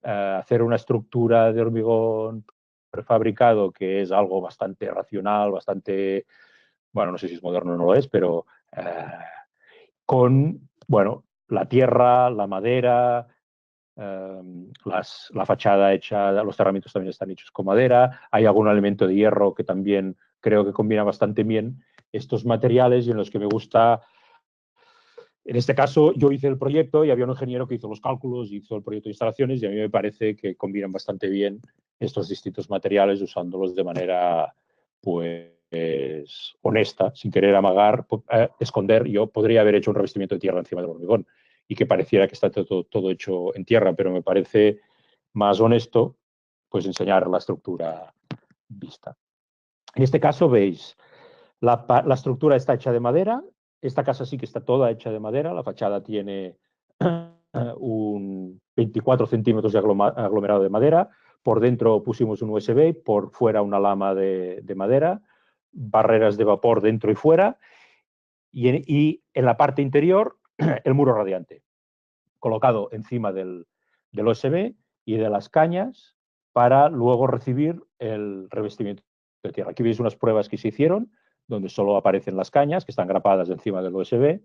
hacer una estructura de hormigón prefabricado, que es algo bastante racional, bastante, bueno, no sé si es moderno o no lo es, pero con, bueno, la tierra, la madera, la fachada hecha, los cerramientos también están hechos con madera, hay algún elemento de hierro que también creo que combina bastante bien estos materiales, y en los que me gusta. En este caso, yo hice el proyecto y había un ingeniero que hizo los cálculos, hizo el proyecto de instalaciones, y a mí me parece que combinan bastante bien estos distintos materiales, usándolos de manera, pues, honesta, sin querer amagar, esconder. Yo podría haber hecho un revestimiento de tierra encima del hormigón y que pareciera que está todo hecho en tierra, pero me parece más honesto, pues, enseñar la estructura vista. En este caso veis, la estructura está hecha de madera. Esta casa sí que está toda hecha de madera. La fachada tiene un 24 centímetros de aglomerado de madera. Por dentro pusimos un USB, por fuera una lama de madera, barreras de vapor dentro y fuera, y en la parte interior el muro radiante, colocado encima del USB y de las cañas, para luego recibir el revestimiento de tierra. Aquí veis unas pruebas que se hicieron, donde solo aparecen las cañas, que están grapadas encima del USB.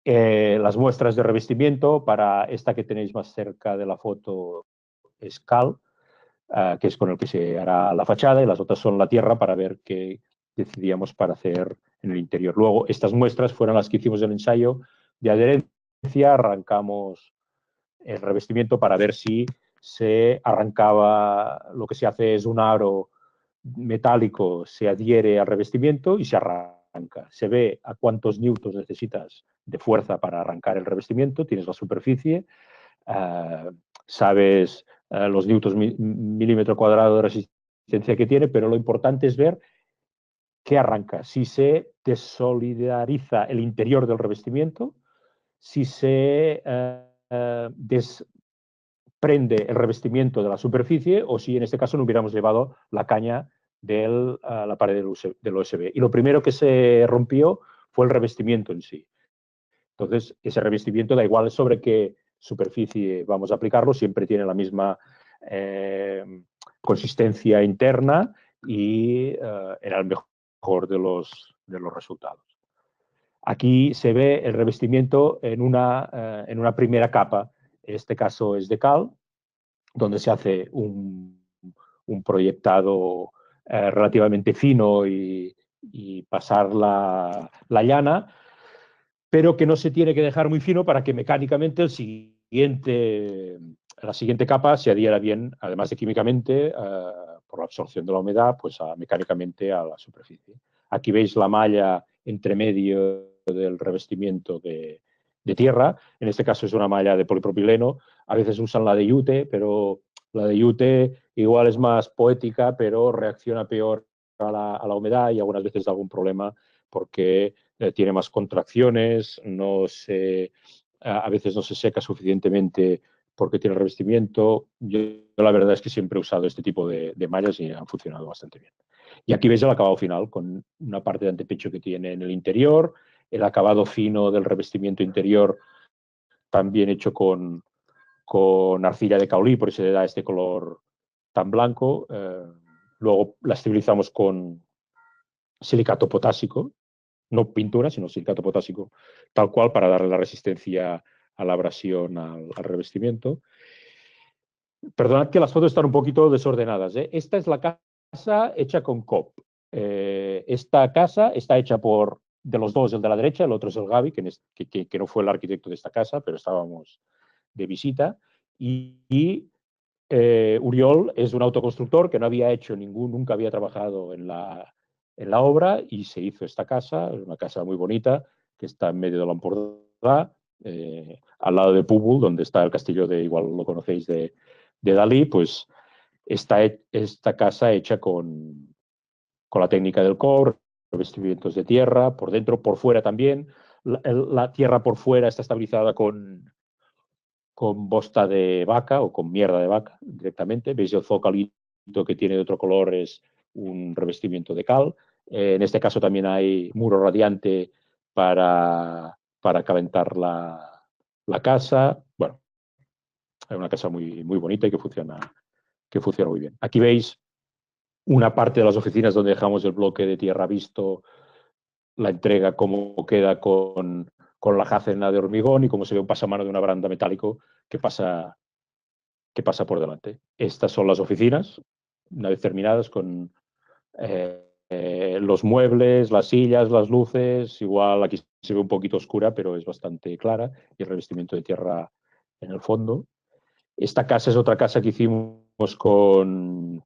Las muestras de revestimiento, para esta que tenéis más cerca de la foto, es cal, que es con el que se hará la fachada, y las otras son la tierra, para ver qué decidíamos para hacer en el interior. Luego, estas muestras fueron las que hicimos el ensayo de adherencia. Arrancamos el revestimiento para ver si se arrancaba. Lo que se hace es un aro metálico, se adhiere al revestimiento y se arranca. Se ve a cuántos newtons necesitas de fuerza para arrancar el revestimiento, tienes la superficie, sabes los newtons milímetro cuadrado de resistencia que tiene, pero lo importante es ver qué arranca, si se desolidariza el interior del revestimiento, si se prende el revestimiento de la superficie o si en este caso no hubiéramos llevado la caña de la pared del USB. Y lo primero que se rompió fue el revestimiento en sí. Entonces, ese revestimiento, da igual sobre qué superficie vamos a aplicarlo, siempre tiene la misma consistencia interna y era el mejor de los resultados. Aquí se ve el revestimiento en una primera capa. En este caso es de cal, donde se hace un proyectado relativamente fino y pasar la llana, pero que no se tiene que dejar muy fino para que mecánicamente la siguiente capa se adhiera bien, además de químicamente, por la absorción de la humedad, pues mecánicamente a la superficie. Aquí veis la malla entre medio del revestimiento de tierra. En este caso es una malla de polipropileno. A veces usan la de yute, pero la de yute igual es más poética, pero reacciona peor a la humedad y algunas veces da algún problema porque tiene más contracciones, a veces no se seca suficientemente porque tiene revestimiento. Yo la verdad es que siempre he usado este tipo de mallas y han funcionado bastante bien. Y aquí veis el acabado final con una parte de antepecho que tiene en el interior, el acabado fino del revestimiento interior también hecho con arcilla de caolí, por eso le da este color tan blanco. Luego la estabilizamos con silicato potásico, no pintura, sino silicato potásico, tal cual para darle la resistencia a la abrasión al revestimiento. Perdonad que las fotos están un poquito desordenadas. Esta es la casa hecha con COP. Esta casa está hecha de los dos, el de la derecha, el otro es el Gaby, que no fue el arquitecto de esta casa, pero estábamos de visita. Y Uriol es un autoconstructor que no había hecho nunca había trabajado en la obra y se hizo esta casa, una casa muy bonita que está en medio de l'Empordà, al lado de Púbol, donde está el castillo igual lo conocéis, de Dalí. Pues esta casa hecha con la técnica del core, revestimientos de tierra, por dentro, por fuera también. La tierra por fuera está estabilizada con bosta de vaca o con mierda de vaca directamente. Veis el zocalito que tiene de otro color, es un revestimiento de cal. En este caso también hay muro radiante para calentar la casa. Bueno, es una casa muy, muy bonita y que funciona muy bien. Aquí veis una parte de las oficinas donde dejamos el bloque de tierra visto, la entrega, cómo queda con la jácena de hormigón y cómo se ve un pasamano de una baranda metálico que pasa por delante. Estas son las oficinas, una vez terminadas, con los muebles, las sillas, las luces. Igual aquí se ve un poquito oscura, pero es bastante clara, y el revestimiento de tierra en el fondo. Esta casa es otra casa que hicimos con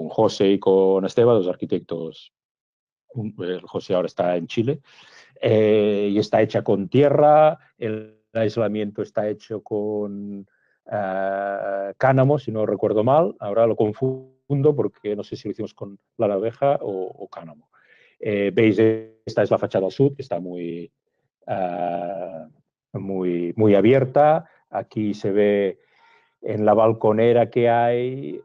José y con Esteba, dos arquitectos. José ahora está en Chile, y está hecha con tierra. El aislamiento está hecho con cánamo, si no recuerdo mal. Ahora lo confundo porque no sé si lo hicimos con lana de abeja o cánamo. Veis, esta es la fachada sur, que está muy abierta. Aquí se ve en la balconera que hay,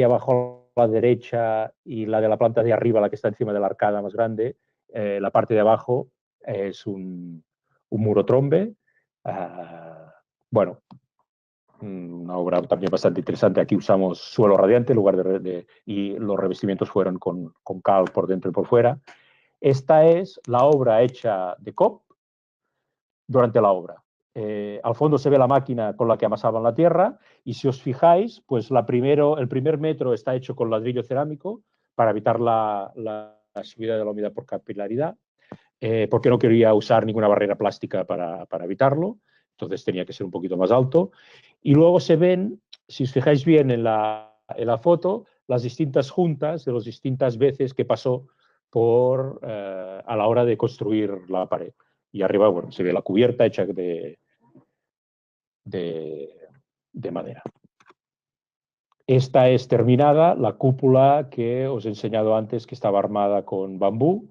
abajo a la derecha y la de la planta de arriba, la que está encima de la arcada más grande, la parte de abajo es un muro trombe. Una obra también bastante interesante. Aquí usamos suelo radiante en lugar y los revestimientos fueron con cal por dentro y por fuera. Esta es la obra hecha de COP durante la obra. Al fondo se ve la máquina con la que amasaban la tierra y si os fijáis, pues el primer metro está hecho con ladrillo cerámico para evitar la subida de la humedad por capilaridad, porque no quería usar ninguna barrera plástica para evitarlo, entonces tenía que ser un poquito más alto. Y luego se ven, si os fijáis bien en la foto, las distintas juntas de las distintas veces que pasó a la hora de construir la pared. Y arriba, bueno, se ve la cubierta hecha de madera. Esta es terminada, la cúpula que os he enseñado antes, que estaba armada con bambú.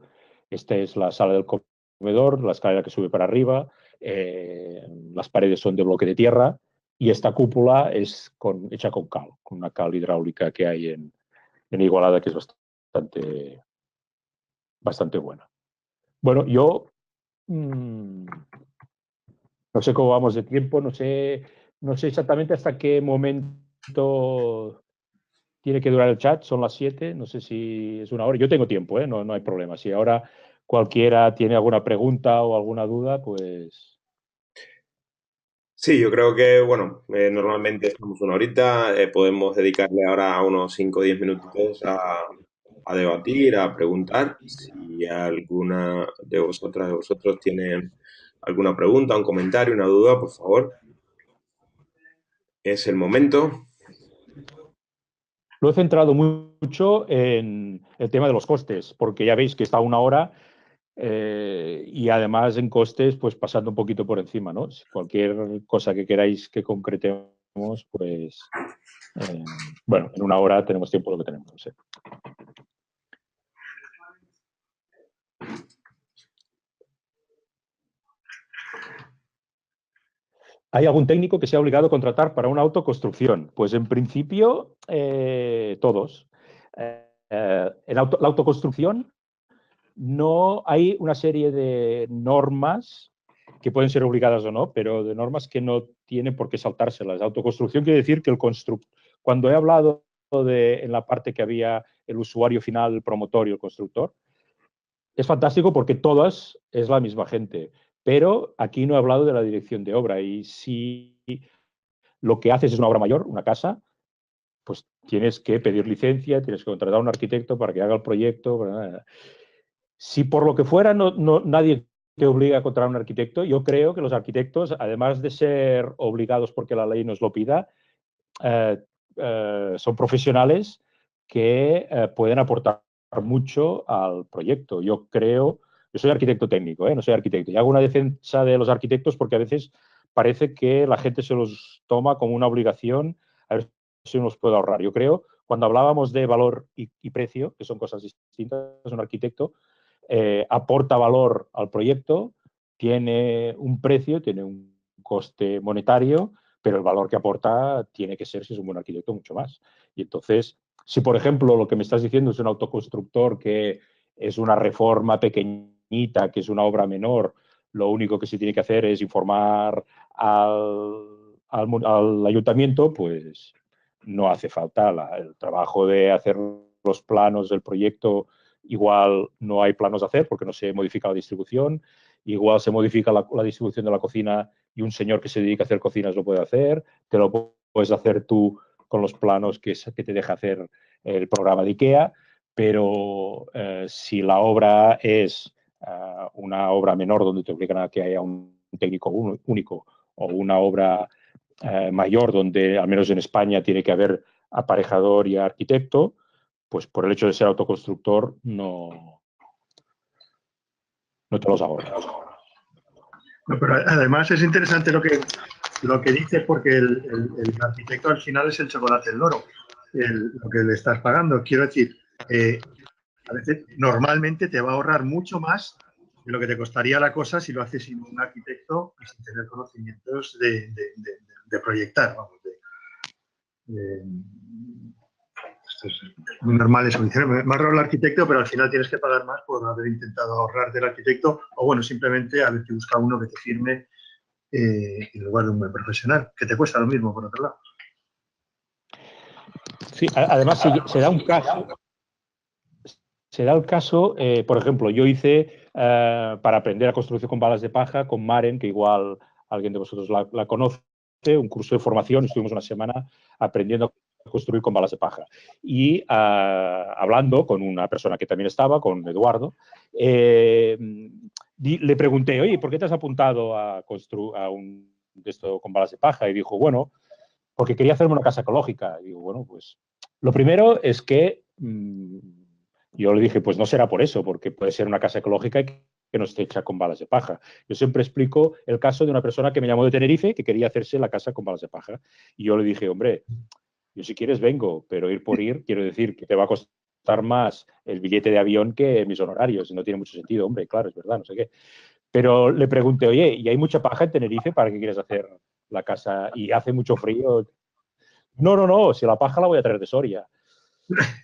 Esta es la sala del comedor, la escalera que sube para arriba. Las paredes son de bloque de tierra y esta cúpula es hecha con cal, con una cal hidráulica que hay en Igualada, que es bastante buena. Bueno, yo no sé cómo vamos de tiempo, no sé exactamente hasta qué momento tiene que durar el chat, son las 7, no sé si es una hora. Yo tengo tiempo, no hay problema. Si ahora cualquiera tiene alguna pregunta o alguna duda, pues... Sí, yo creo que, bueno, normalmente estamos una horita, podemos dedicarle ahora unos 5 o 10 minutitos a debatir, a preguntar. Si alguna de vosotras, de vosotros tienen alguna pregunta, un comentario, una duda, por favor, es el momento. Lo he centrado mucho en el tema de los costes, porque ya veis que está una hora y además en costes, pues pasando un poquito por encima, ¿no? Si cualquier cosa que queráis que concretemos, pues bueno, en una hora tenemos tiempo lo que tenemos. No sé. ¿Hay algún técnico que sea obligado a contratar para una autoconstrucción? Pues en principio, todos. En la autoconstrucción no hay una serie de normas que pueden ser obligadas o no, pero de normas que no tienen por qué saltárselas. Autoconstrucción quiere decir que cuando he hablado en la parte que había el usuario final, el promotor y el constructor, es fantástico porque todas es la misma gente, pero aquí no he hablado de la dirección de obra y si lo que haces es una obra mayor, una casa, pues tienes que pedir licencia, tienes que contratar a un arquitecto para que haga el proyecto. Si por lo que fuera nadie te obliga a contratar a un arquitecto, yo creo que los arquitectos, además de ser obligados porque la ley nos lo pida, son profesionales que pueden aportar mucho al proyecto. Yo soy arquitecto técnico, no soy arquitecto, y hago una defensa de los arquitectos porque a veces parece que la gente se los toma como una obligación, a ver si nos puede ahorrar. Yo creo, cuando hablábamos de valor y precio, que son cosas distintas, un arquitecto aporta valor al proyecto, tiene un precio, tiene un coste monetario, pero el valor que aporta tiene que ser, si es un buen arquitecto, mucho más. Y entonces, si por ejemplo lo que me estás diciendo es un autoconstructor que es una reforma pequeñita, que es una obra menor, lo único que se tiene que hacer es informar al ayuntamiento, pues no hace falta el trabajo de hacer los planos del proyecto. Igual no hay planos a hacer porque no se modifica la distribución, igual se modifica la distribución de la cocina y un señor que se dedica a hacer cocinas lo puede hacer, te lo puedes hacer tú con los planos que te deja hacer el programa de IKEA, pero si la obra es una obra menor donde te obligan a que haya un técnico único o una obra mayor donde, al menos en España, tiene que haber aparejador y arquitecto, pues por el hecho de ser autoconstructor no te los ahorras. No, pero además es interesante lo que dices, porque el arquitecto al final es el chocolate del loro, lo que le estás pagando. Quiero decir, a veces normalmente te va a ahorrar mucho más de lo que te costaría la cosa si lo haces sin un arquitecto y sin tener conocimientos de proyectar. Vamos, esto es muy normal eso. Me ahorro el arquitecto, pero al final tienes que pagar más por haber intentado ahorrar del arquitecto o, bueno, simplemente haber que buscar uno que te firme en lugar de un buen profesional, que te cuesta lo mismo, por otro lado. Sí, además se da un caso. Se da el caso, por ejemplo, yo hice para aprender a construir con balas de paja con Maren, que igual alguien de vosotros la conoce, un curso de formación, estuvimos una semana aprendiendo a construir con balas de paja. Y hablando con una persona que también estaba, con Eduardo, le pregunté, oye, ¿por qué te has apuntado a un de esto con balas de paja? Y dijo, bueno, porque quería hacerme una casa ecológica. Y digo, bueno, pues lo primero es que yo le dije, pues no será por eso, porque puede ser una casa ecológica que no esté hecha con balas de paja. Yo siempre explico el caso de una persona que me llamó de Tenerife que quería hacerse la casa con balas de paja. Y yo le dije, hombre, yo si quieres vengo, pero ir por ir, quiero decir que te va a costar más el billete de avión que mis honorarios. No tiene mucho sentido, hombre, claro, es verdad, no sé qué. Pero le pregunté, oye, ¿y hay mucha paja en Tenerife para qué quieres hacer la casa y hace mucho frío. No, si la paja la voy a traer de Soria.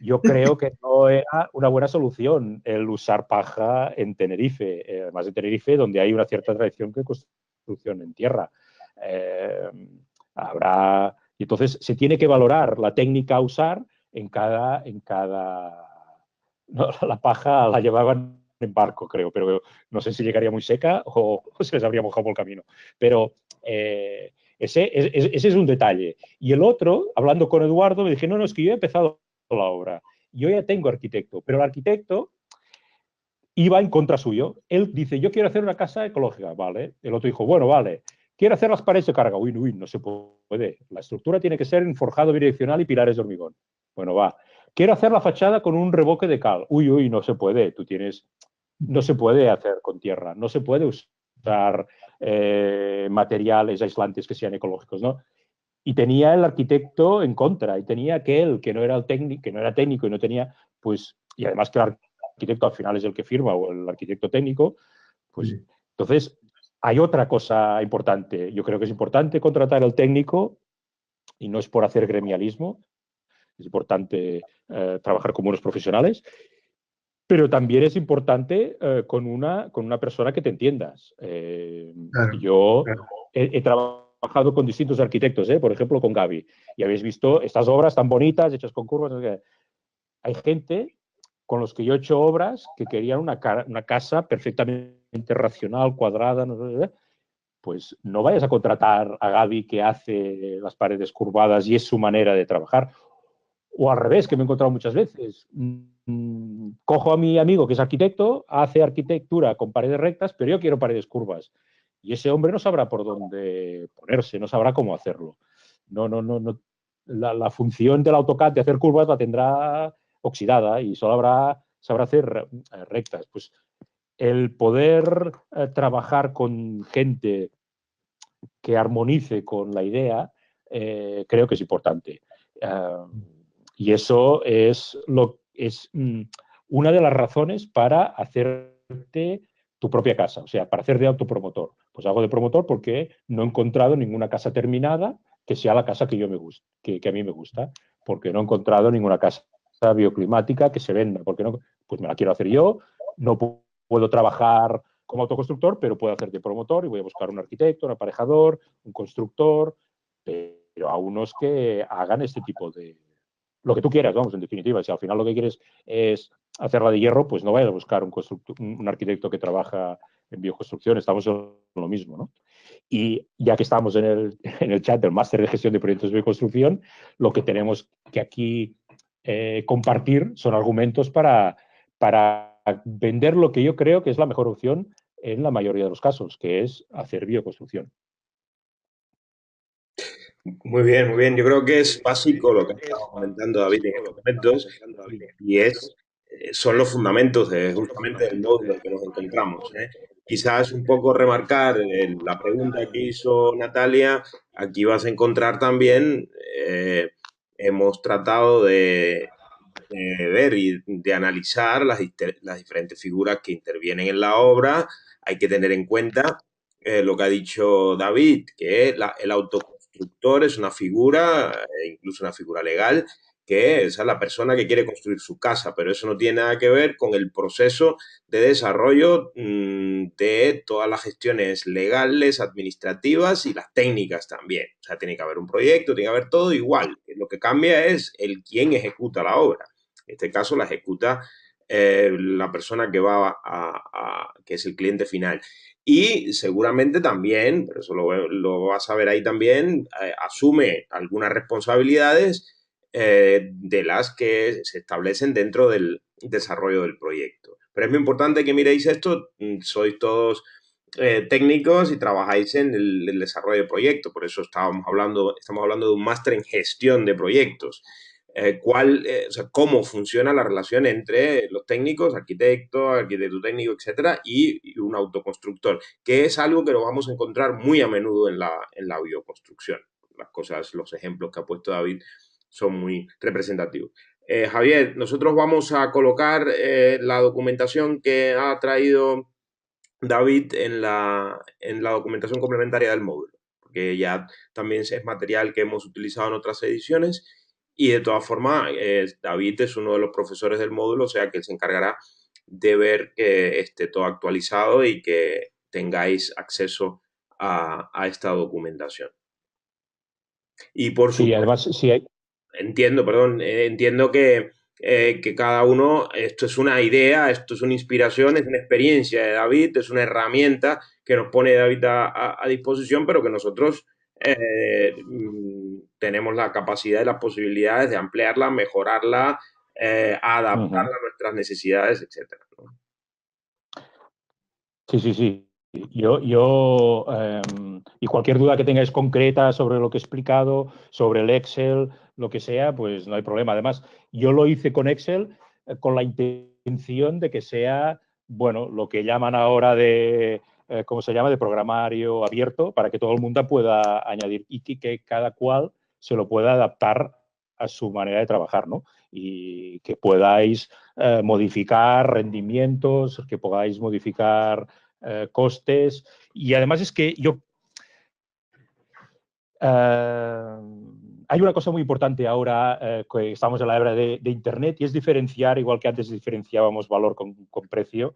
Yo creo que no era una buena solución el usar paja en Tenerife, además de Tenerife, donde hay una cierta tradición de construcción en tierra. Eh, y entonces se tiene que valorar la técnica a usar en cada. No, la paja la llevaban en barco, creo, pero no sé si llegaría muy seca o se les habría mojado por el camino. Pero ese es un detalle. Y el otro, hablando con Eduardo, me dije, no, es que yo he empezado la obra. Yo ya tengo arquitecto, pero el arquitecto iba en contra suyo. Él dice, yo quiero hacer una casa ecológica, ¿vale? El otro dijo, bueno, vale. Quiero hacer las paredes de carga. Uy, no se puede. La estructura tiene que ser en forjado bidireccional y pilares de hormigón. Bueno, va. Quiero hacer la fachada con un revoque de cal. Uy, no se puede. No se puede hacer con tierra. No se puede usar materiales aislantes que sean ecológicos, ¿no? Y tenía el arquitecto en contra, y tenía aquel que no era el técnico, que no era técnico y no tenía, pues, y además que el arquitecto al final es el que firma, o el arquitecto técnico, pues, entonces, hay otra cosa importante. Yo creo que es importante contratar al técnico, y no es por hacer gremialismo, es importante trabajar como unos profesionales, pero también es importante con una persona que te entiendas. Claro, Yo claro. he trabajado con distintos arquitectos, por ejemplo, con Gaby, y habéis visto estas obras tan bonitas, hechas con curvas. No sé qué. Hay gente con los que yo he hecho obras que querían una casa perfectamente racional, cuadrada, no sé, pues no vayas a contratar a Gaby que hace las paredes curvadas y es su manera de trabajar. O al revés, que me he encontrado muchas veces. Cojo a mi amigo que es arquitecto, hace arquitectura con paredes rectas, pero yo quiero paredes curvas. Y ese hombre no sabrá por dónde ponerse, no sabrá cómo hacerlo. No. La función del AutoCAD de hacer curvas la tendrá oxidada y solo sabrá hacer rectas. Pues el poder trabajar con gente que armonice con la idea, creo que es importante. Y eso es una de las razones para hacerte tu propia casa, o sea, para hacer de autopromotor. Pues hago de promotor porque no he encontrado ninguna casa terminada que sea la casa que que a mí me gusta, porque no he encontrado ninguna casa bioclimática que se venda, porque no, pues me la quiero hacer yo, no puedo trabajar como autoconstructor, pero puedo hacer de promotor y voy a buscar un arquitecto, un aparejador, un constructor, pero a unos que hagan este tipo de. Lo que tú quieras, vamos, en definitiva. Si al final lo que quieres es hacerla de hierro, pues no vayas a buscar un arquitecto que trabaja en bioconstrucción, estamos en lo mismo, ¿no? Y ya que estamos en el chat del máster de gestión de proyectos de bioconstrucción, lo que tenemos que aquí compartir son argumentos para vender lo que yo creo que es la mejor opción en la mayoría de los casos, que es hacer bioconstrucción. Muy bien, muy bien. Yo creo que es básico lo que estaba comentando David en estos momentos son los fundamentos justamente del módulo en que nos encontramos. Quizás un poco remarcar la pregunta que hizo Natalia, aquí vas a encontrar también, hemos tratado de ver y de analizar las diferentes figuras que intervienen en la obra. Hay que tener en cuenta lo que ha dicho David, que el autoconstructor es una figura, incluso una figura legal, que es la persona que quiere construir su casa, pero eso no tiene nada que ver con el proceso de desarrollo de todas las gestiones legales, administrativas y las técnicas también. O sea, tiene que haber un proyecto, tiene que haber todo igual. Lo que cambia es el quién ejecuta la obra. En este caso la ejecuta la persona que va que es el cliente final. Y seguramente también, pero eso lo vas a ver ahí también, asume algunas responsabilidades de las que se establecen dentro del desarrollo del proyecto. Pero es muy importante que miréis esto, sois todos técnicos y trabajáis en el desarrollo de proyectos, por eso estamos hablando de un máster en gestión de proyectos. O sea, cómo funciona la relación entre los técnicos, arquitecto técnico, etcétera, y un autoconstructor, que es algo que lo vamos a encontrar muy a menudo en la bioconstrucción. Las cosas, los ejemplos que ha puesto David son muy representativos. Javier, nosotros vamos a colocar la documentación que ha traído David en la documentación complementaria del módulo. porque ya también es material que hemos utilizado en otras ediciones. Y de todas formas, David es uno de los profesores del módulo, o sea que él se encargará de ver que esté todo actualizado y que tengáis acceso a esta documentación. Y por Sí, supuesto, además, sí hay. entiendo que cada uno, esto es una idea, esto es una inspiración, es una experiencia de David, es una herramienta que nos pone David a disposición, pero que nosotros tenemos la capacidad y las posibilidades de ampliarla, mejorarla, adaptarla Ujú. a nuestras necesidades, etcétera, ¿no? Sí, sí, sí. Y cualquier duda que tengáis concreta sobre lo que he explicado, sobre el Excel, lo que sea, pues no hay problema. Además, yo lo hice con Excel con la intención de que sea, bueno, lo que llaman ahora de, ¿cómo se llama?, de programario abierto, para que todo el mundo pueda añadir y que cada cual se lo pueda adaptar a su manera de trabajar, ¿no? Y que podáis modificar rendimientos, que podáis modificar costes. Y además es que hay una cosa muy importante ahora que estamos en la era de Internet y es diferenciar, igual que antes diferenciábamos valor con precio,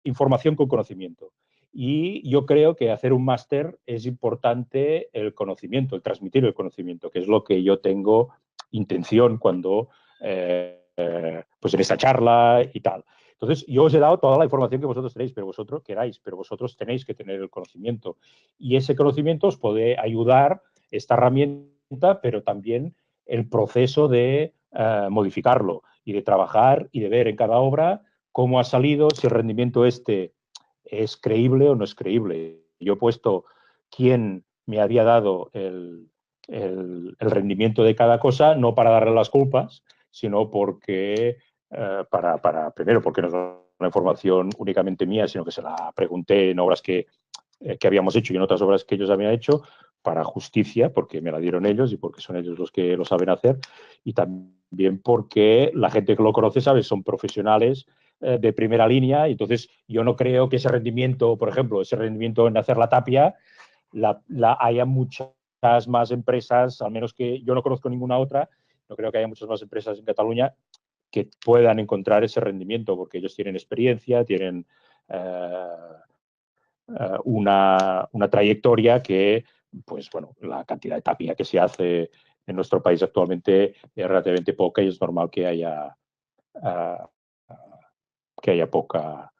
información con conocimiento. Y yo creo que hacer un máster es importante el conocimiento, el transmitir el conocimiento, que es lo que yo tengo intención cuando, pues en esta charla y tal. Entonces, yo os he dado toda la información que vosotros tenéis, pero vosotros queráis, pero vosotros tenéis que tener el conocimiento. Y ese conocimiento os puede ayudar, esta herramienta, pero también el proceso de modificarlo y de trabajar y de ver en cada obra cómo ha salido, si el rendimiento este es creíble o no es creíble. Yo he puesto quién me había dado el rendimiento de cada cosa, no para darle las culpas, sino porque primero, porque no es una información únicamente mía, sino que se la pregunté en obras que habíamos hecho y en otras obras que ellos habían hecho, para justicia, porque me la dieron ellos y porque son ellos los que lo saben hacer, y también porque la gente que lo conoce, ¿sabes? Son profesionales de primera línea, y entonces yo no creo que ese rendimiento, por ejemplo, ese rendimiento en hacer la tapia, haya muchas más empresas, al menos que yo no conozco ninguna otra, no creo que haya muchas más empresas en Cataluña que puedan encontrar ese rendimiento, porque ellos tienen experiencia, tienen una trayectoria que, pues bueno, la cantidad de tapia que se hace en nuestro país actualmente es relativamente poca y es normal uh, que haya pocas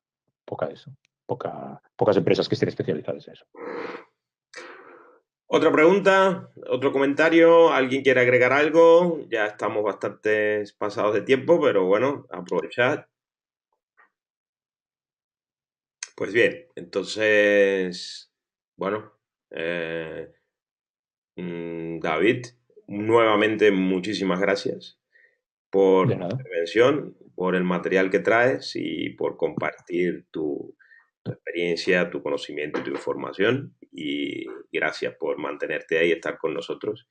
empresas que estén especializadas en eso. Otra pregunta, otro comentario, ¿alguien quiere agregar algo? Ya estamos bastante pasados de tiempo, pero bueno, aprovechad. Pues bien, entonces, bueno, David, nuevamente muchísimas gracias por De tu nada. intervención, por el material que traes y por compartir tu experiencia, tu conocimiento y tu información. Y gracias por mantenerte ahí y estar con nosotros.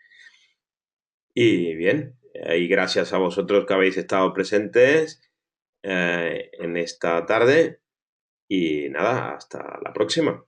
Y bien, y gracias a vosotros que habéis estado presentes en esta tarde. Y nada, hasta la próxima.